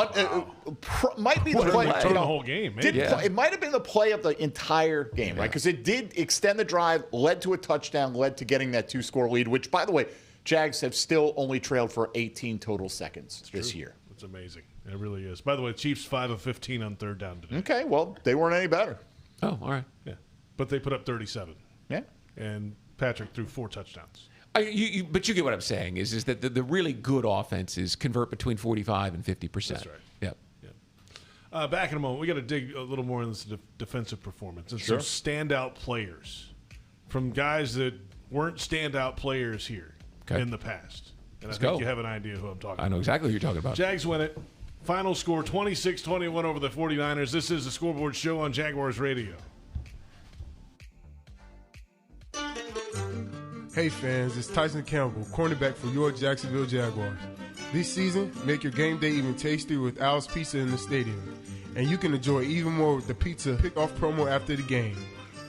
Might be the play. Turn the whole game. It might have been the play of the entire game, right? Because it did extend the drive, led to a touchdown, led to getting that 2-score lead, which, by the way, Jags have still only trailed for 18 total seconds this year. It's amazing. It really is. By the way, Chiefs 5 of 15 on third down today. Okay, well, they weren't any better. Oh, all right. Yeah. But they put up 37. Yeah. And Patrick threw 4 touchdowns. But you get what I'm saying is that the really good offenses convert between 45 and 50%. That's right. Yep. Back in a moment, we got to dig a little more into this defensive performance and some standout players from guys that weren't standout players here in the past. And I think you have an idea who I'm talking about. I know exactly who you're talking about. Jags win it. Final score 26-21 over the 49ers. This is the Scoreboard Show on Jaguars Radio. Hey fans, it's Tyson Campbell, cornerback for your Jacksonville Jaguars. This season, make your game day even tastier with Al's Pizza in the stadium. And you can enjoy even more with the pizza pick-off promo after the game.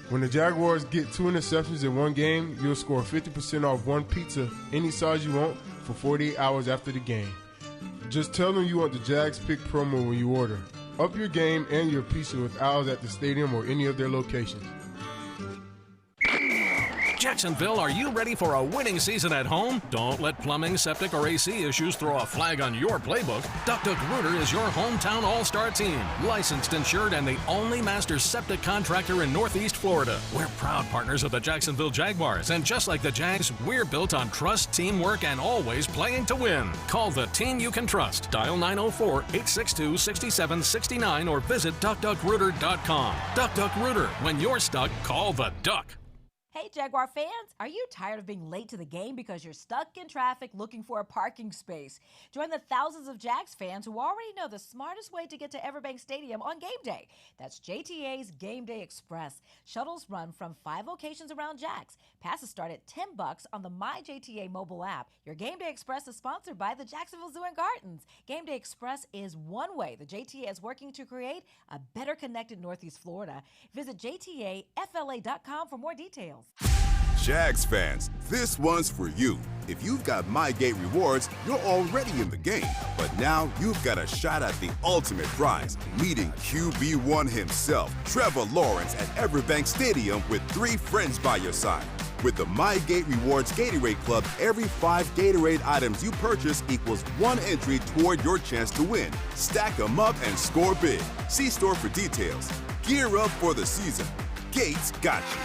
When the Jaguars get 2 interceptions in one game, you'll score 50% off one pizza any size you want for 48 hours after the game. Just tell them you want the Jags Pick promo when you order. Up your game and your pizza with Al's at the stadium or any of their locations. Jacksonville, are you ready for a winning season at home? Don't let plumbing, septic, or AC issues throw a flag on your playbook. Duck Rooter is your hometown all-star team. Licensed, insured, and the only master septic contractor in Northeast Florida. We're proud partners of the Jacksonville Jaguars, and just like the Jags, we're built on trust, teamwork, and always playing to win. Call the team you can trust. Dial 904-862-6769 or visit DuckDuckRooter.com. Duck Rooter. When you're stuck, call the Duck. Hey, Jaguar fans, are you tired of being late to the game because you're stuck in traffic looking for a parking space? Join the thousands of Jags fans who already know the smartest way to get to Everbank Stadium on game day. That's JTA's Game Day Express. Shuttles run from 5 locations around Jax. Passes start at $10 on the MyJTA mobile app. Your Game Day Express is sponsored by the Jacksonville Zoo and Gardens. Game Day Express is one way the JTA is working to create a better connected Northeast Florida. Visit JTAFLA.com for more details. Jags fans, this one's for you. If you've got MyGate rewards, you're already in the game. But now you've got a shot at the ultimate prize, meeting QB1 himself, Trevor Lawrence, at Everbank Stadium with 3 friends by your side. With the MyGate Rewards Gatorade Club, every 5 Gatorade items you purchase equals 1 entry toward your chance to win. Stack them up and score big. See store for details. Gear up for the season. Gates got you.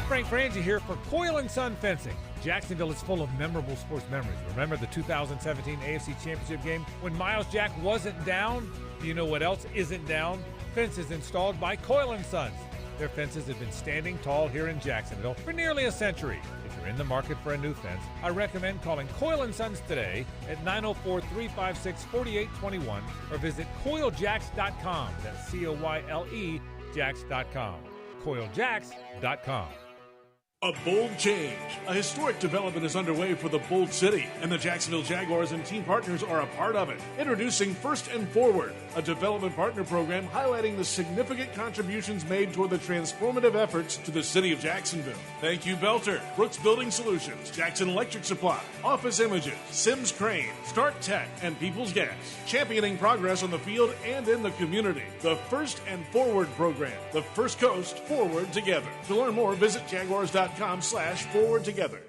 Frank Frangie here for Coyle & Son Fencing. Jacksonville is full of memorable sports memories. Remember the 2017 AFC Championship game when Miles Jack wasn't down? Do you know what else isn't down? Fences installed by Coyle & Sons. Their fences have been standing tall here in Jacksonville for nearly a century. If you're in the market for a new fence, I recommend calling Coyle & Sons today at 904-356-4821 or visit CoyleJacks.com. That's C-O-Y-L-E Jacks.com. CoyleJacks.com. A bold change. A historic development is underway for the Bold City, and the Jacksonville Jaguars and team partners are a part of it. Introducing First and Forward, a development partner program highlighting the significant contributions made toward the transformative efforts to the city of Jacksonville. Thank you, Belter, Brooks Building Solutions, Jackson Electric Supply, Office Images, Sims Crane, Start Tech, and People's Gas. Championing progress on the field and in the community. The First and Forward program. The First Coast Forward Together. To learn more, visit Jaguars.com/forward together.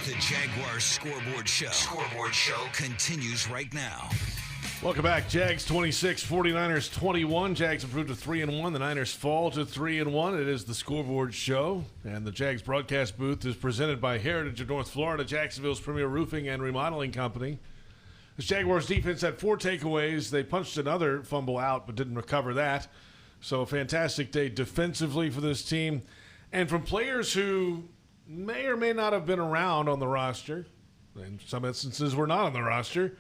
The Jaguars Scoreboard Show. Scoreboard Show continues right now. Welcome back. Jags 26, 49ers 21. Jags improved to 3-1. The Niners fall to 3-1. It is the Scoreboard Show, and the Jags broadcast booth is presented by Heritage of North Florida, Jacksonville's premier roofing and remodeling company. The Jaguars defense had 4 takeaways. They punched another fumble out, but didn't recover that. So a fantastic day defensively for this team, and from players who may or may not have been around on the roster. In some instances, were not on the roster.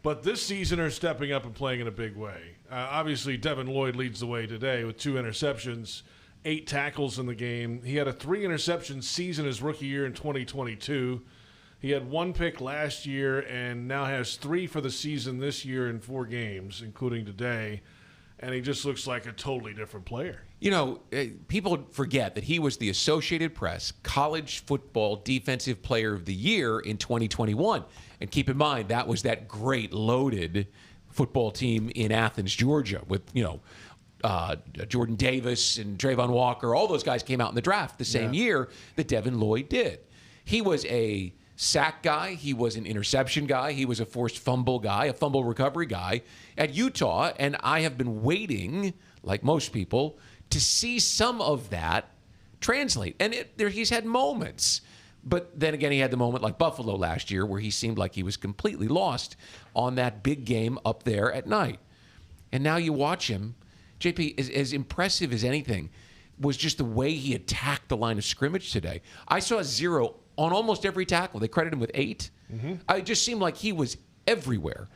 But this season are stepping up and playing in a big way. Obviously, Devin Lloyd leads the way today with 2 interceptions, 8 tackles in the game. He had a 3-interception season his rookie year in 2022. He had 1 pick last year and now has 3 for the season this year in 4 games, including today. And he just looks like a totally different player. You know, people forget that he was the Associated Press College Football Defensive Player of the Year in 2021. And keep in mind, that was that great loaded football team in Athens, Georgia, with, Jordan Davis and Trayvon Walker. All those guys came out in the draft the same year that Devin Lloyd did. He was a sack guy. He was an interception guy. He was a forced fumble guy, a fumble recovery guy at Utah. And I have been waiting, like most people, to see some of that translate. And he's had moments. But then again, he had the moment like Buffalo last year where he seemed like he was completely lost on that big game up there at night. And now you watch him. JP, as impressive as anything was just the way he attacked the line of scrimmage today. I saw 0 on almost every tackle. They credit him with 8. It just seemed like he was everywhere.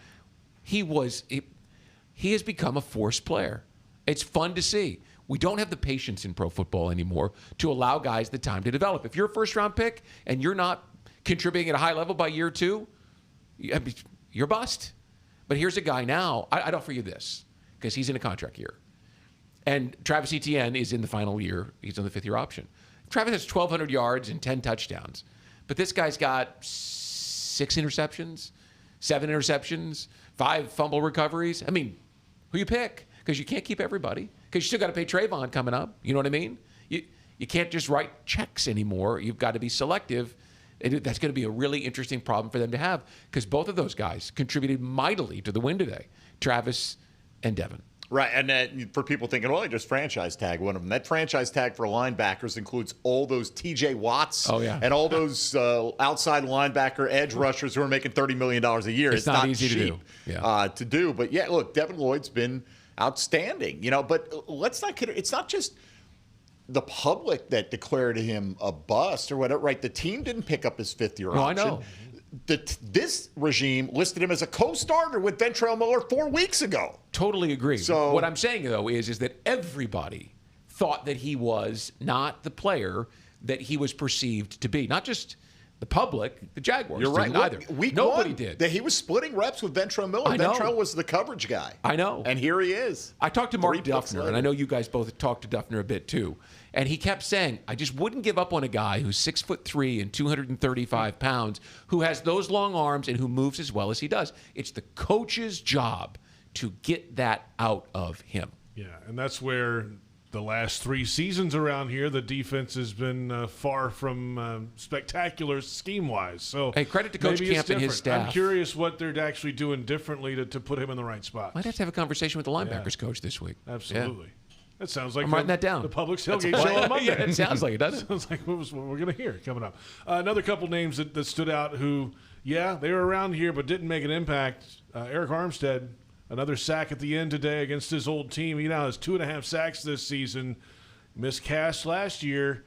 He has become a force player. It's fun to see. We don't have the patience in pro football anymore to allow guys the time to develop. If you're a first-round pick and you're not contributing at a high level by year 2, you're bust. But here's a guy now. I'd offer you this because he's in a contract year. And Travis Etienne is in the final year. He's on the 5th-year option. Travis has 1,200 yards and 10 touchdowns. But this guy's got 6 interceptions, 7 interceptions, 5 fumble recoveries. I mean, who you pick? Because you can't keep everybody. Because you still got to pay Trayvon coming up. You know what I mean? You can't just write checks anymore. You've got to be selective. And that's going to be a really interesting problem for them to have because both of those guys contributed mightily to the win today, Travis and Devin. Right, and for people thinking, well, I just franchise tag one of them. That franchise tag for linebackers includes all those T.J. Watts and all those outside linebacker edge rushers who are making $30 million a year. It's not easy cheap to do. But, yeah, look, Devin Lloyd's been outstanding. But let's not kid. It's not just the public that declared him a bust or whatever, right? The team didn't pick up his 5th-year option. I know. This regime listed him as a co-starter with Ventrell Miller 4 weeks ago. Totally agree. So what I'm saying, though, is that everybody thought that he was not the player that he was perceived to be. Not just the public, the Jaguars. You're right. Either. Nobody did. He was splitting reps with Ventrell Miller. Ventrell was the coverage guy. I know. And here he is. I talked to Mark Duffner, and I know you guys both talked to Duffner a bit, too. And he kept saying, I just wouldn't give up on a guy who's 6'3" and 235 pounds, who has those long arms and who moves as well as he does. It's the coach's job to get that out of him. Yeah, and that's where the last 3 seasons around here, the defense has been far from spectacular scheme-wise. So, hey, credit to Coach Camp and his staff. I'm curious what they're actually doing differently to put him in the right spot. Might have to have a conversation with the linebackers coach this week. Absolutely. Yeah. That sounds like I'm writing that down. The Public Tailgate Show on Monday. Yeah, it sounds like it, doesn't it? Sounds like what we're going to hear coming up. Another couple names that stood out who, they were around here but didn't make an impact. Eric Armstead, another sack at the end today against his old team. He now has 2.5 sacks this season. Miscast last year.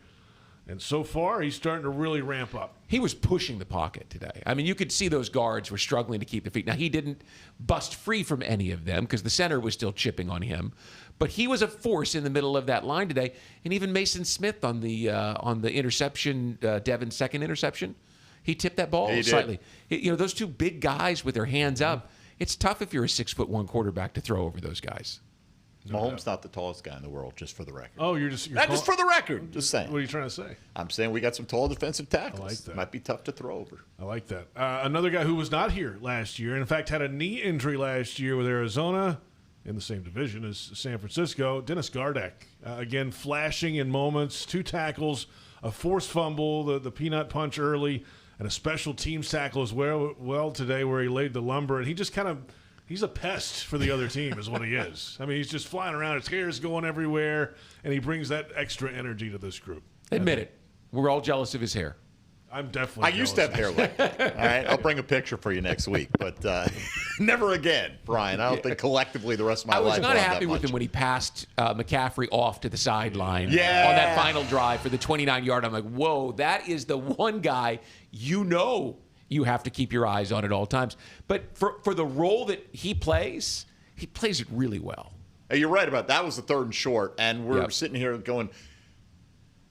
And so far, he's starting to really ramp up. He was pushing the pocket today. I mean, you could see those guards were struggling to keep their feet. Now, he didn't bust free from any of them because the center was still chipping on him. But he was a force in the middle of that line today. And even Mason Smith on the interception, Devin's second interception, he tipped that ball slightly. Those 2 big guys with their hands up, it's tough if you're a 6'1" quarterback to throw over those guys. Mahomes not the tallest guy in the world, just for the record. Oh, just for the record. Just saying. What are you trying to say? I'm saying we got some tall defensive tackles. I like that. Might be tough to throw over. I like that. Another guy who was not here last year, and in fact had a knee injury last year with Arizona in the same division as San Francisco, Dennis Gardeck. Again, flashing in moments, 2 tackles, a forced fumble, the peanut punch early, and a special teams tackle as well today where he laid the lumber. And he just he's a pest for the other team is what he is. I mean, he's just flying around. His hair is going everywhere, and he brings that extra energy to this group. Admit it. We're all jealous of his hair. I'm definitely I used to have hair like that. All right, I'll bring a picture for you next week. But never again, Brian. I don't think collectively the rest of my life. I was not happy with him when he passed McCaffrey off to the sideline on that final drive for the 29-yard. I'm like, whoa, that is the one guy you have to keep your eyes on at all times. But for the role that he plays it really well. Hey, you're right about that. Was the 3rd and short, and we're sitting here going,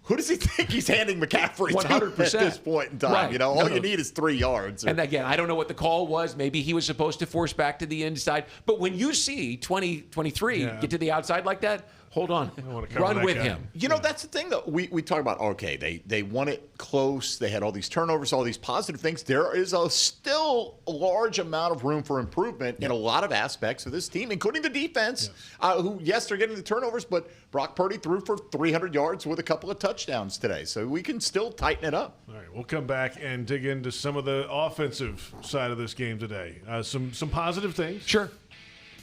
who does he think he's handing McCaffrey 100% to at this point in time? Right. All you need is 3 yards. And again, I don't know what the call was. Maybe he was supposed to force back to the inside. But when you see 23 get to the outside like that, hold on. Run with him. That's the thing, though. We talk about, they won it close. They had all these turnovers, all these positive things. There is still a large amount of room for improvement in a lot of aspects of this team, including the defense, who, they're getting the turnovers, but Brock Purdy threw for 300 yards with a couple of touchdowns today. So we can still tighten it up. All right, we'll come back and dig into some of the offensive side of this game today. Some positive things. Sure.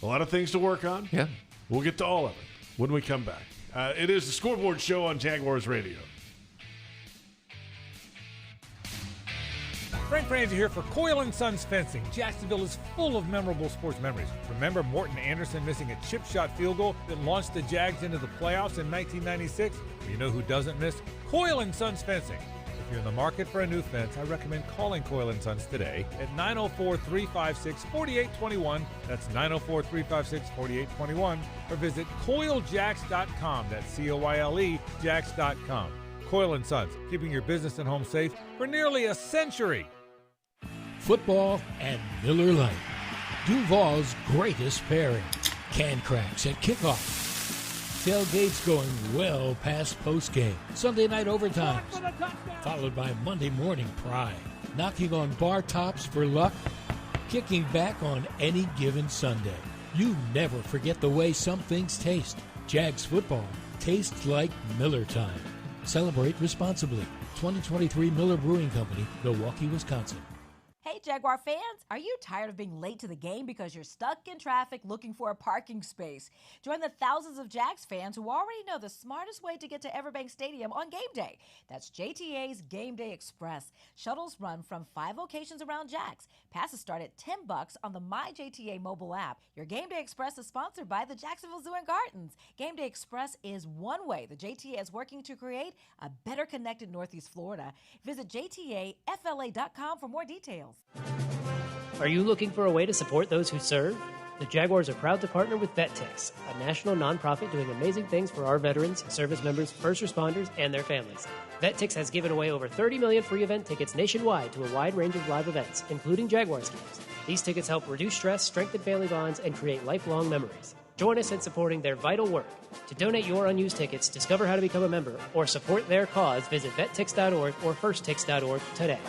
A lot of things to work on. Yeah. We'll get to all of it when we come back. It is the Scoreboard Show on Jaguars Radio. Frank Frangie here for Coyle & Sons Fencing. Jacksonville is full of memorable sports memories. Remember Morton Anderson missing a chip shot field goal that launched the Jags into the playoffs in 1996? Well, you know who doesn't miss? Coyle & Sons Fencing. If you're in the market for a new fence, I recommend calling Coyle & Sons today at 904-356-4821. That's 904-356-4821. Or visit CoyleJacks.com. That's C-O-Y-L-E, Jacks.com. Coyle & Sons, keeping your business and home safe for nearly a century. Football and Miller Lite. Duval's greatest pairing. Can cracks at kickoff. Tailgates going well past postgame. Sunday night overtimes. Followed by Monday morning pride. Knocking on bar tops for luck. Kicking back on any given Sunday. You never forget the way some things taste. Jags football tastes like Miller time. Celebrate responsibly. 2023 Miller Brewing Company, Milwaukee, Wisconsin. Hey, Jaguar fans, are you tired of being late to the game because you're stuck in traffic looking for a parking space? Join the thousands of Jags fans who already know the smartest way to get to Everbank Stadium on game day. That's JTA's Game Day Express. Shuttles run from 5 locations around Jags. Passes start at $10 on the MyJTA mobile app. Your Game Day Express is sponsored by the Jacksonville Zoo and Gardens. Game Day Express is one way the JTA is working to create a better connected Northeast Florida. Visit JTAFLA.com for more details. Are you looking for a way to support those who serve? The Jaguars are proud to partner with VetTix, a national nonprofit doing amazing things for our veterans, service members, first responders, and their families. VetTix has given away over 30 million free event tickets nationwide to a wide range of live events, including Jaguars games. These tickets help reduce stress, strengthen family bonds, and create lifelong memories. Join us in supporting their vital work. To donate your unused tickets, discover how to become a member, or support their cause, visit vettix.org or firsttix.org today.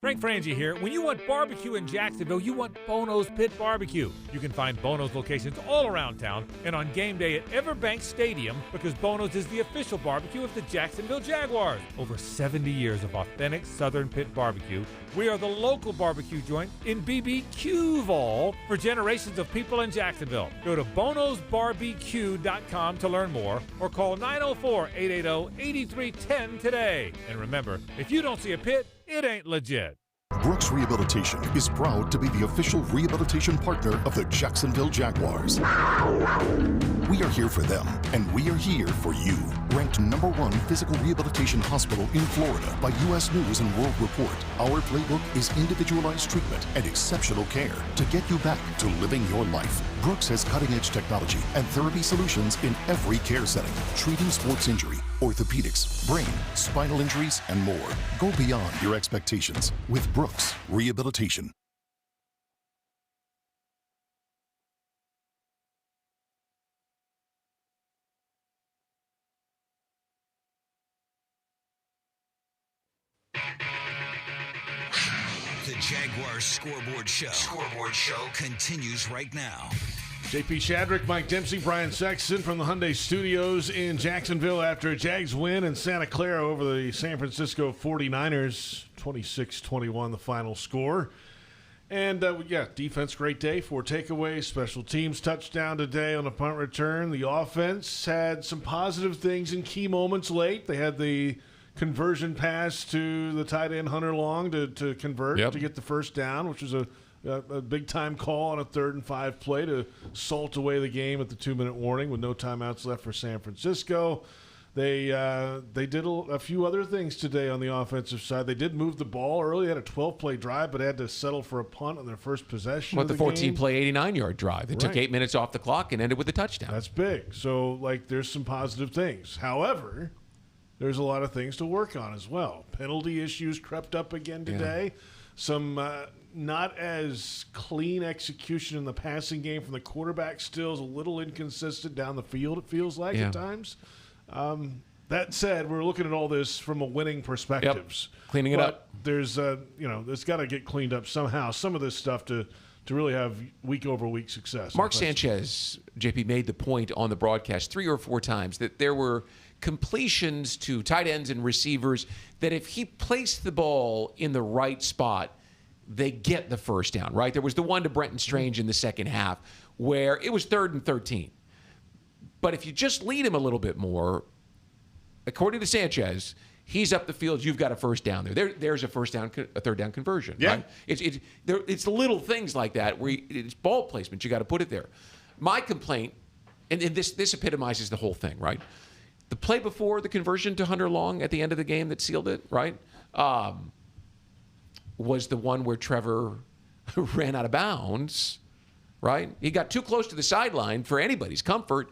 Frank Frangie here. When you want barbecue in Jacksonville, you want Bono's Pit Barbecue. You can find Bono's locations all around town and on game day at Everbank Stadium because Bono's is the official barbecue of the Jacksonville Jaguars. Over 70 years of authentic Southern Pit Barbecue. We are the local barbecue joint in BBQval for generations of people in Jacksonville. Go to bonosbarbecue.com to learn more or call 904-880-8310 today. And remember, if you don't see a pit, it ain't legit. Brooks Rehabilitation is proud to be the official rehabilitation partner of the Jacksonville Jaguars. We are here for them, and we are here for you. Ranked #1 physical rehabilitation hospital in Florida by U.S. News and World Report, our playbook is individualized treatment and exceptional care to get you back to living your life. Brooks has cutting-edge technology and therapy solutions in every care setting, treating sports injury, orthopedics, brain, spinal injuries, and more. Go beyond your expectations with Brooks Rehabilitation. The Jaguars Scoreboard Show. Scoreboard Show continues right now. J.P. Shadrick, Mike Dempsey, Brian Sexton from the Hyundai Studios in Jacksonville after a Jags win in Santa Clara over the San Francisco 49ers. 26-21 the final score. And, defense, great day. 4 takeaways, special teams touchdown today on a punt return. The offense had some positive things in key moments late. They had the conversion pass to the tight end Hunter Long to convert to get the first down, which was a big-time call on a 3rd and 5 play to salt away the game at the 2-minute warning with no timeouts left for San Francisco. They did a few other things today on the offensive side. They did move the ball early. They had a 12-play drive, but had to settle for a punt on their first possession of the 14-play, 89-yard drive. It took 8 minutes off the clock and ended with a touchdown. That's big. So, there's some positive things. However, there's a lot of things to work on as well. Penalty issues crept up again today. Yeah. Some not as clean execution in the passing game from the quarterback still is a little inconsistent down the field, it feels like at times. That said, we're looking at all this from a winning perspective. Cleaning it up. There's, it's got to get cleaned up somehow. Some of this stuff to really have week-over-week success. Mark Sanchez, JP, made the point on the broadcast 3 or 4 times that there were completions to tight ends and receivers that if he placed the ball in the right spot, they get the first down, right? There was the one to Brenton Strange in the second half where it was 3rd and 13. But if you just lead him a little bit more, according to Sanchez, he's up the field. You've got a first down there. There's a third down conversion. Yeah. Right? It's little things like that where it's ball placement. You got to put it there. My complaint, and this epitomizes the whole thing, right? The play before the conversion to Hunter Long at the end of the game that sealed it, right, was the one where Trevor ran out of bounds, right? He got too close to the sideline for anybody's comfort,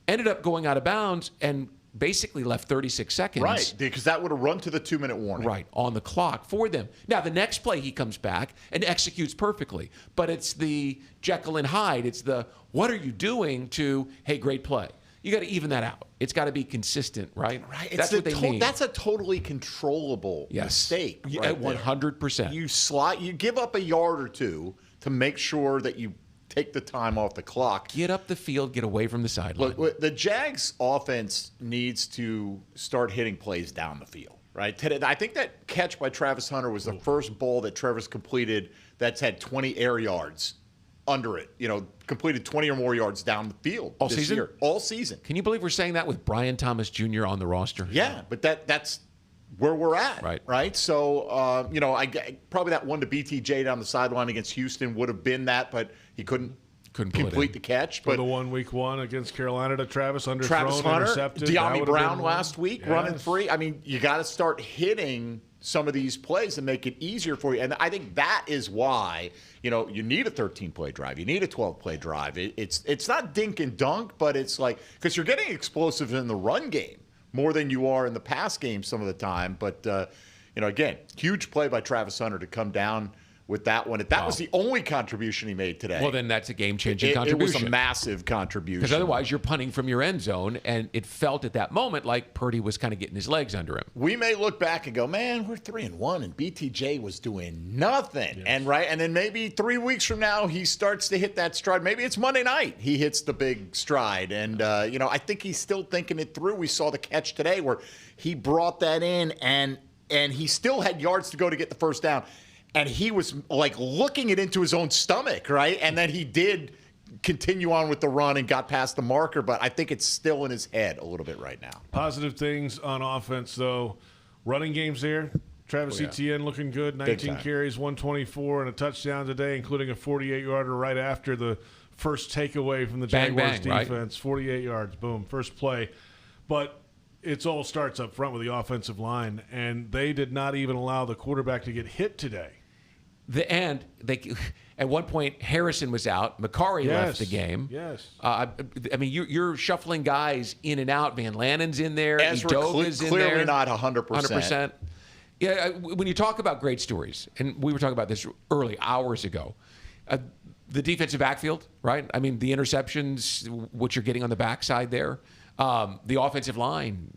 ended up going out of bounds, and basically left 36 seconds. Right, because that would have run to the 2-minute warning. Right, on the clock for them. Now, the next play, he comes back and executes perfectly. But it's the Jekyll and Hyde. It's the, what are you doing, to, hey, great play. You got to even that out. It's got to be consistent, right? Right. That's what they mean. That's a totally controllable mistake. Right 100%. You give up a yard or two to make sure that you take the time off the clock. Get up the field, get away from the sideline. Look, the Jags offense needs to start hitting plays down the field, right? Today, I think that catch by Travis Hunter was the first ball that Trevor's completed that's had 20 air yards under it, completed 20 or more yards down the field all this season? year. All season. Can you believe we're saying that with Brian Thomas Jr. on the roster? Yeah, but that's where we're at, right? So, probably that one to BTJ down the sideline against Houston would have been that, but he couldn't complete the catch. But But the one week one against Carolina to Travis Hunter, intercepted. De'Ami Brown last week running free. I mean, you got to start hitting some of these plays and make it easier for you. And I think that is why, you need a 13-play drive. You need a 12-play drive. It's not dink and dunk, but it's like, because you're getting explosive in the run game more than you are in the pass game some of the time. But, again, huge play by Travis Hunter to come down with that one. That was the only contribution he made today. Well, then that's a game-changing contribution. It was a massive contribution. Because otherwise you're punting from your end zone, and it felt at that moment like Purdy was kind of getting his legs under him. We may look back and go, man, we're 3-1, and BTJ was doing nothing. Yes. And then maybe 3 weeks from now he starts to hit that stride. Maybe it's Monday night he hits the big stride. And, I think he's still thinking it through. We saw the catch today where he brought that in, and he still had yards to go to get the first down. And he was like looking it into his own stomach, right? And then he did continue on with the run and got past the marker, but I think it's still in his head a little bit right now. Positive things on offense, though. Running game's there. Travis Etienne looking good. 19 carries, 124, and a touchdown today, including a 48-yarder right after the first takeaway from the Jaguars defense. Right? 48 yards, boom, first play. But it all starts up front with the offensive line, and they did not even allow the quarterback to get hit today. At one point, Harrison was out. McCarry left the game. Yes. You're shuffling guys in and out. Van Lannen's in there. Ezra Edoga's in clearly there. Not 100%. 100%. Yeah, when you talk about great stories, and we were talking about this early hours ago, the defensive backfield, right? I mean, the interceptions, what you're getting on the backside there, the offensive line,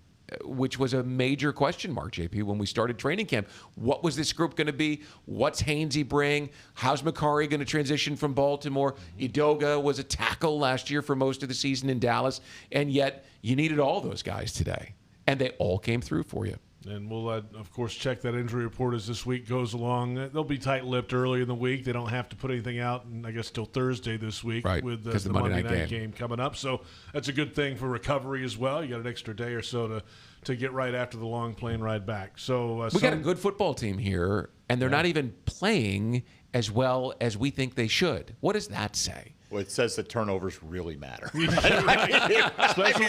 which was a major question mark, JP, when we started training camp. What was this group going to be? What's Hainsey bring? How's McCarry going to transition from Baltimore? Edoga was a tackle last year for most of the season in Dallas, and yet you needed all those guys today, and they all came through for you. And we'll, of course, check that injury report as this week goes along. They'll be tight-lipped early in the week. They don't have to put anything out, I guess, till Thursday this week with the Monday night game coming up. So that's a good thing for recovery as well. You got an extra day or so to get right after the long plane ride back. So we got a good football team here, and they're not even playing as well as we think they should. What does that say? Well, it says that turnovers really matter. Special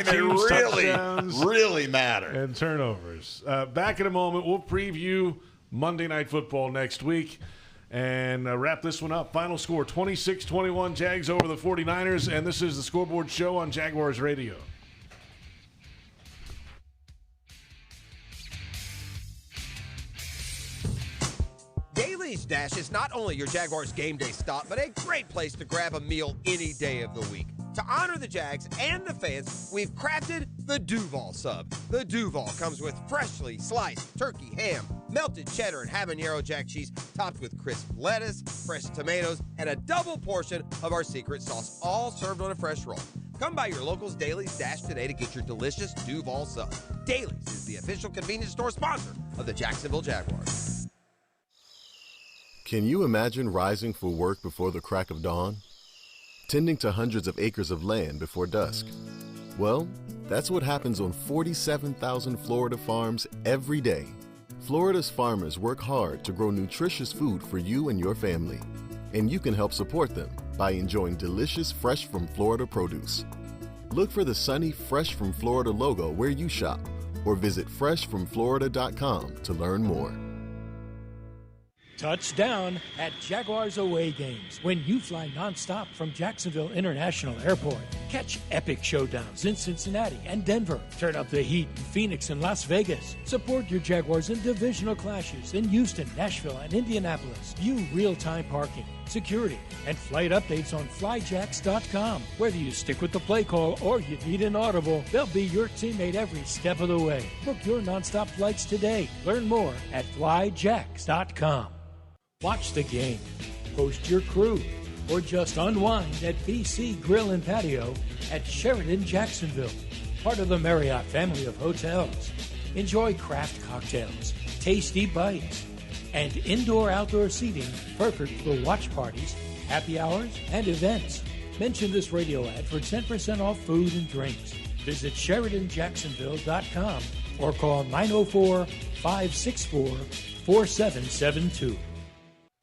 teams, touchdowns, really matter. And turnovers. Back in a moment, we'll preview Monday Night Football next week and wrap this one up. Final score, 26-21, Jags over the 49ers, and this is the Scoreboard Show on Jaguars Radio. Daly's Dash is not only your Jaguars game day stop, but a great place to grab a meal any day of the week. To honor the Jags and the fans, we've crafted the Duval Sub. The Duval comes with freshly sliced turkey ham, melted cheddar and habanero jack cheese, topped with crisp lettuce, fresh tomatoes, and a double portion of our secret sauce, all served on a fresh roll. Come by your local's Daly's Dash today to get your delicious Duval Sub. Daly's is the official convenience store sponsor of the Jacksonville Jaguars. Can you imagine rising for work before the crack of dawn? Tending to hundreds of acres of land before dusk? Well, that's what happens on 47,000 Florida farms every day. Florida's farmers work hard to grow nutritious food for you and your family. And you can help support them by enjoying delicious fresh from Florida produce. Look for the sunny Fresh from Florida logo where you shop or visit freshfromflorida.com to learn more. Touchdown at Jaguars away games when you fly nonstop from Jacksonville International Airport. Catch epic showdowns in Cincinnati and Denver. Turn up the heat in Phoenix and Las Vegas. Support your Jaguars in divisional clashes in Houston, Nashville, and Indianapolis. View real-time parking, security, and flight updates on flyjacks.com. Whether you stick with the play call or you need an audible, they'll be your teammate every step of the way. Book your nonstop flights today. Learn more at flyjacks.com. Watch the game, host your crew, or just unwind at BC Grill and Patio at Sheridan Jacksonville, part of the Marriott family of hotels. Enjoy craft cocktails, tasty bites, and indoor-outdoor seating perfect for watch parties, happy hours, and events. Mention this radio ad for 10% off food and drinks. Visit SheridanJacksonville.com or call 904-564-4772.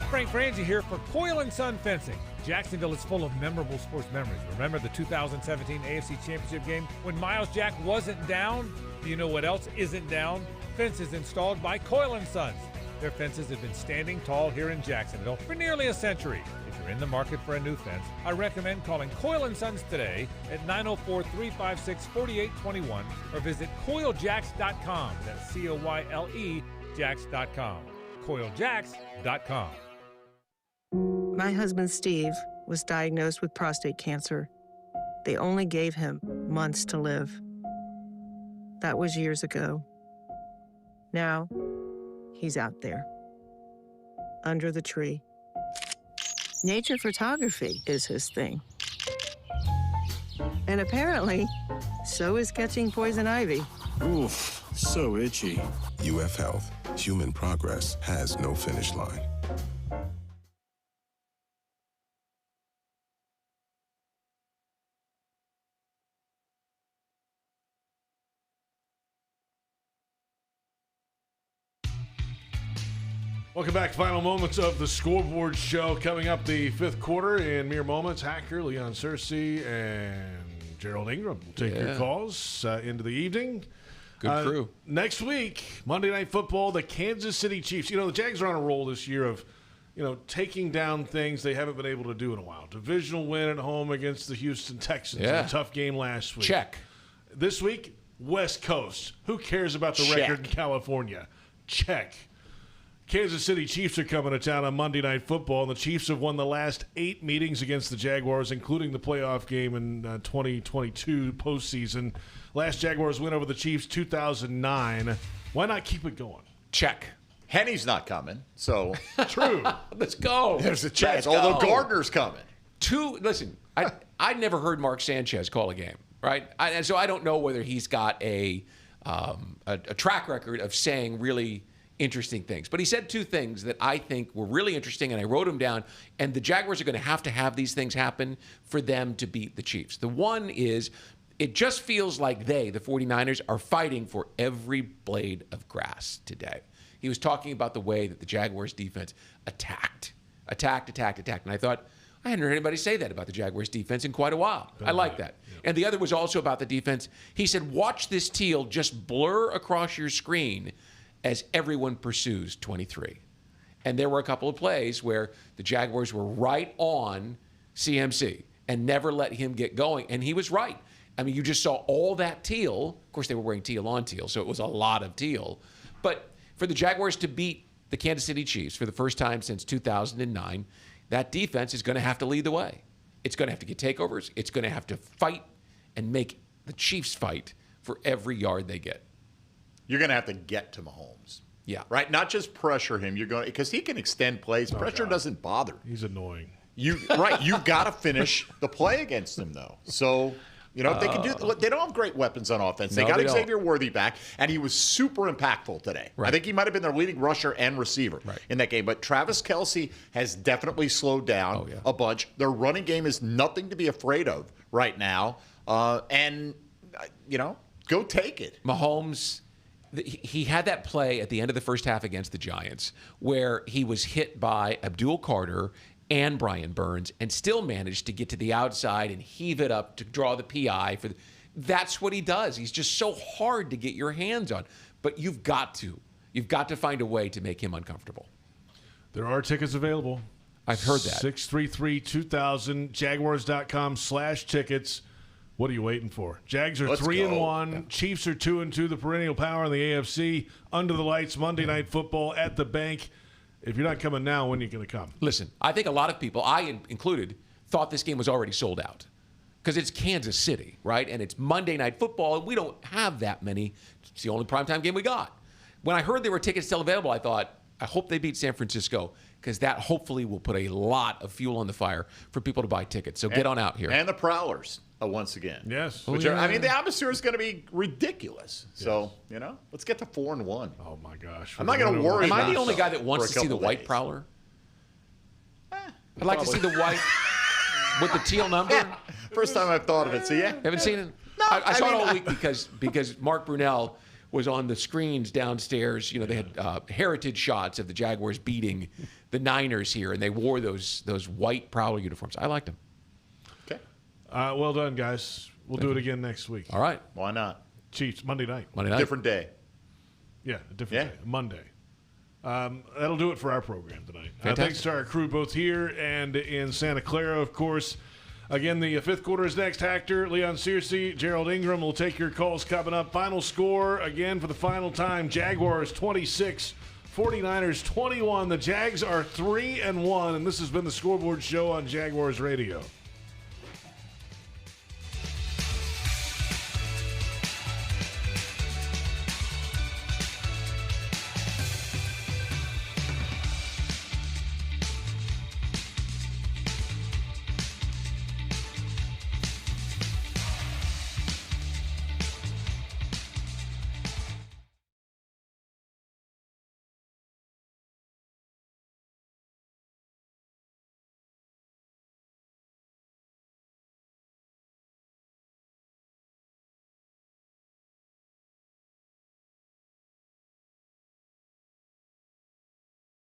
Frank Frangie here for Coyle & Son Fencing. Jacksonville is full of memorable sports memories. Remember the 2017 AFC Championship game when Miles Jack wasn't down? Do you know what else isn't down? Fences installed by Coyle & Sons. Their fences have been standing tall here in Jacksonville for nearly a century. If you're in the market for a new fence, I recommend calling Coyle & Sons today at 904-356-4821 or visit CoyleJacks.com. That's C-O-Y-L-E Jacks.com. CoyleJacks.com. My husband, Steve, was diagnosed with prostate cancer. They only gave him months to live. That was years ago. Now, he's out there, under the tree. Nature photography is his thing. And apparently, so is catching poison ivy. Oof, so itchy. UF Health. Human progress has no finish line. Welcome back. Final moments of the Scoreboard Show. Coming up the fifth quarter in mere moments. Hacker, Leon Searcy, and Gerald Ingram will take your calls into the evening. Good crew. Next week, Monday Night Football, the Kansas City Chiefs. You know, the Jags are on a roll this year of, taking down things they haven't been able to do in a while. Divisional win at home against the Houston Texans. Yeah. A tough game last week. Check. This week, West Coast. Who cares about the record in California? Check. Kansas City Chiefs are coming to town on Monday Night Football, and the Chiefs have won the last 8 meetings against the Jaguars, including the playoff game in 2022 postseason. Last Jaguars win over the Chiefs, 2009. Why not keep it going? Check. Henny's not coming, so. True. Let's go. There's a chance, although Gardner's coming. Listen, I'd never heard Mark Sanchez call a game, right? And so I don't know whether he's got a track record of saying really interesting things. But he said 2 things that I think were really interesting, and I wrote them down. And the Jaguars are going to have these things happen for them to beat the Chiefs. The one is, it just feels like the 49ers, are fighting for every blade of grass today. He was talking about the way that the Jaguars defense attacked. And I thought, I hadn't heard anybody say that about the Jaguars defense in quite a while. I like that. Yeah. And the other was also about the defense. He said, watch this teal just blur across your screen as everyone pursues 23. And there were a couple of plays where the Jaguars were right on CMC and never let him get going. And he was right. I mean, you just saw all that teal. Of course, they were wearing teal on teal, so it was a lot of teal. But for the Jaguars to beat the Kansas City Chiefs for the first time since 2009, that defense is going to have to lead the way. It's going to have to get takeovers. It's going to have to fight and make the Chiefs fight for every yard they get. You're going to have to get to Mahomes. Yeah. Right? Not just pressure him. You're going because he can extend plays. Pressure doesn't bother. He's annoying. You've got to finish the play against him, though. So, if they can do, they don't have great weapons on offense. They got Xavier Worthy back, and he was super impactful today. Right. I think he might have been their leading rusher and receiver in that game. But Travis Kelce has definitely slowed down a bunch. Their running game is nothing to be afraid of right now. And go take it. Mahomes, he had that play at the end of the first half against the Giants where he was hit by Abdul Carter and Brian Burns and still managed to get to the outside and heave it up to draw the PI. That's what he does. He's just so hard to get your hands on. But you've got to find a way to make him uncomfortable. There are tickets available. I've heard that. 633-2000, Jaguars.com/tickets. What are you waiting for? Jags are 3-1. Yeah. Chiefs are 2-2. The perennial power in the AFC. Under the lights, Monday Night Football at the bank. If you're not coming now, when are you going to come? Listen, I think a lot of people, I included, thought this game was already sold out. Because it's Kansas City, right? And it's Monday Night Football, and we don't have that many. It's the only primetime game we got. When I heard there were tickets still available, I thought, I hope they beat San Francisco, because that hopefully will put a lot of fuel on the fire for people to buy tickets. So get on out here. And the Prowlers, once again. Yes. The atmosphere is going to be ridiculous. Yes. So, let's get to 4-1. Oh, my gosh. I'm not going to worry about it. Am I the only guy that wants to see the white Prowler? I'd like to see the white with the teal number. Yeah. First time I've thought of it. So, yeah. Haven't seen it? No. I saw it all week because Mark Brunell was on the screens downstairs. They had heritage shots of the Jaguars beating the Niners here, and they wore those white Prowler uniforms. I liked them. Okay. Well done, guys. We'll do it again next week. All right. Why not? Chiefs, Monday night. Different day. Yeah, a different day. Monday. That'll do it for our program tonight. Fantastic. Thanks to our crew both here and in Santa Clara, of course. Again, the fifth quarter is next. Hector, Leon Searcy, Gerald Ingram will take your calls coming up. Final score, again, for the final time, Jaguars 26, 49ers 21. The Jags are 3-1, and this has been the Scoreboard Show on Jaguars Radio.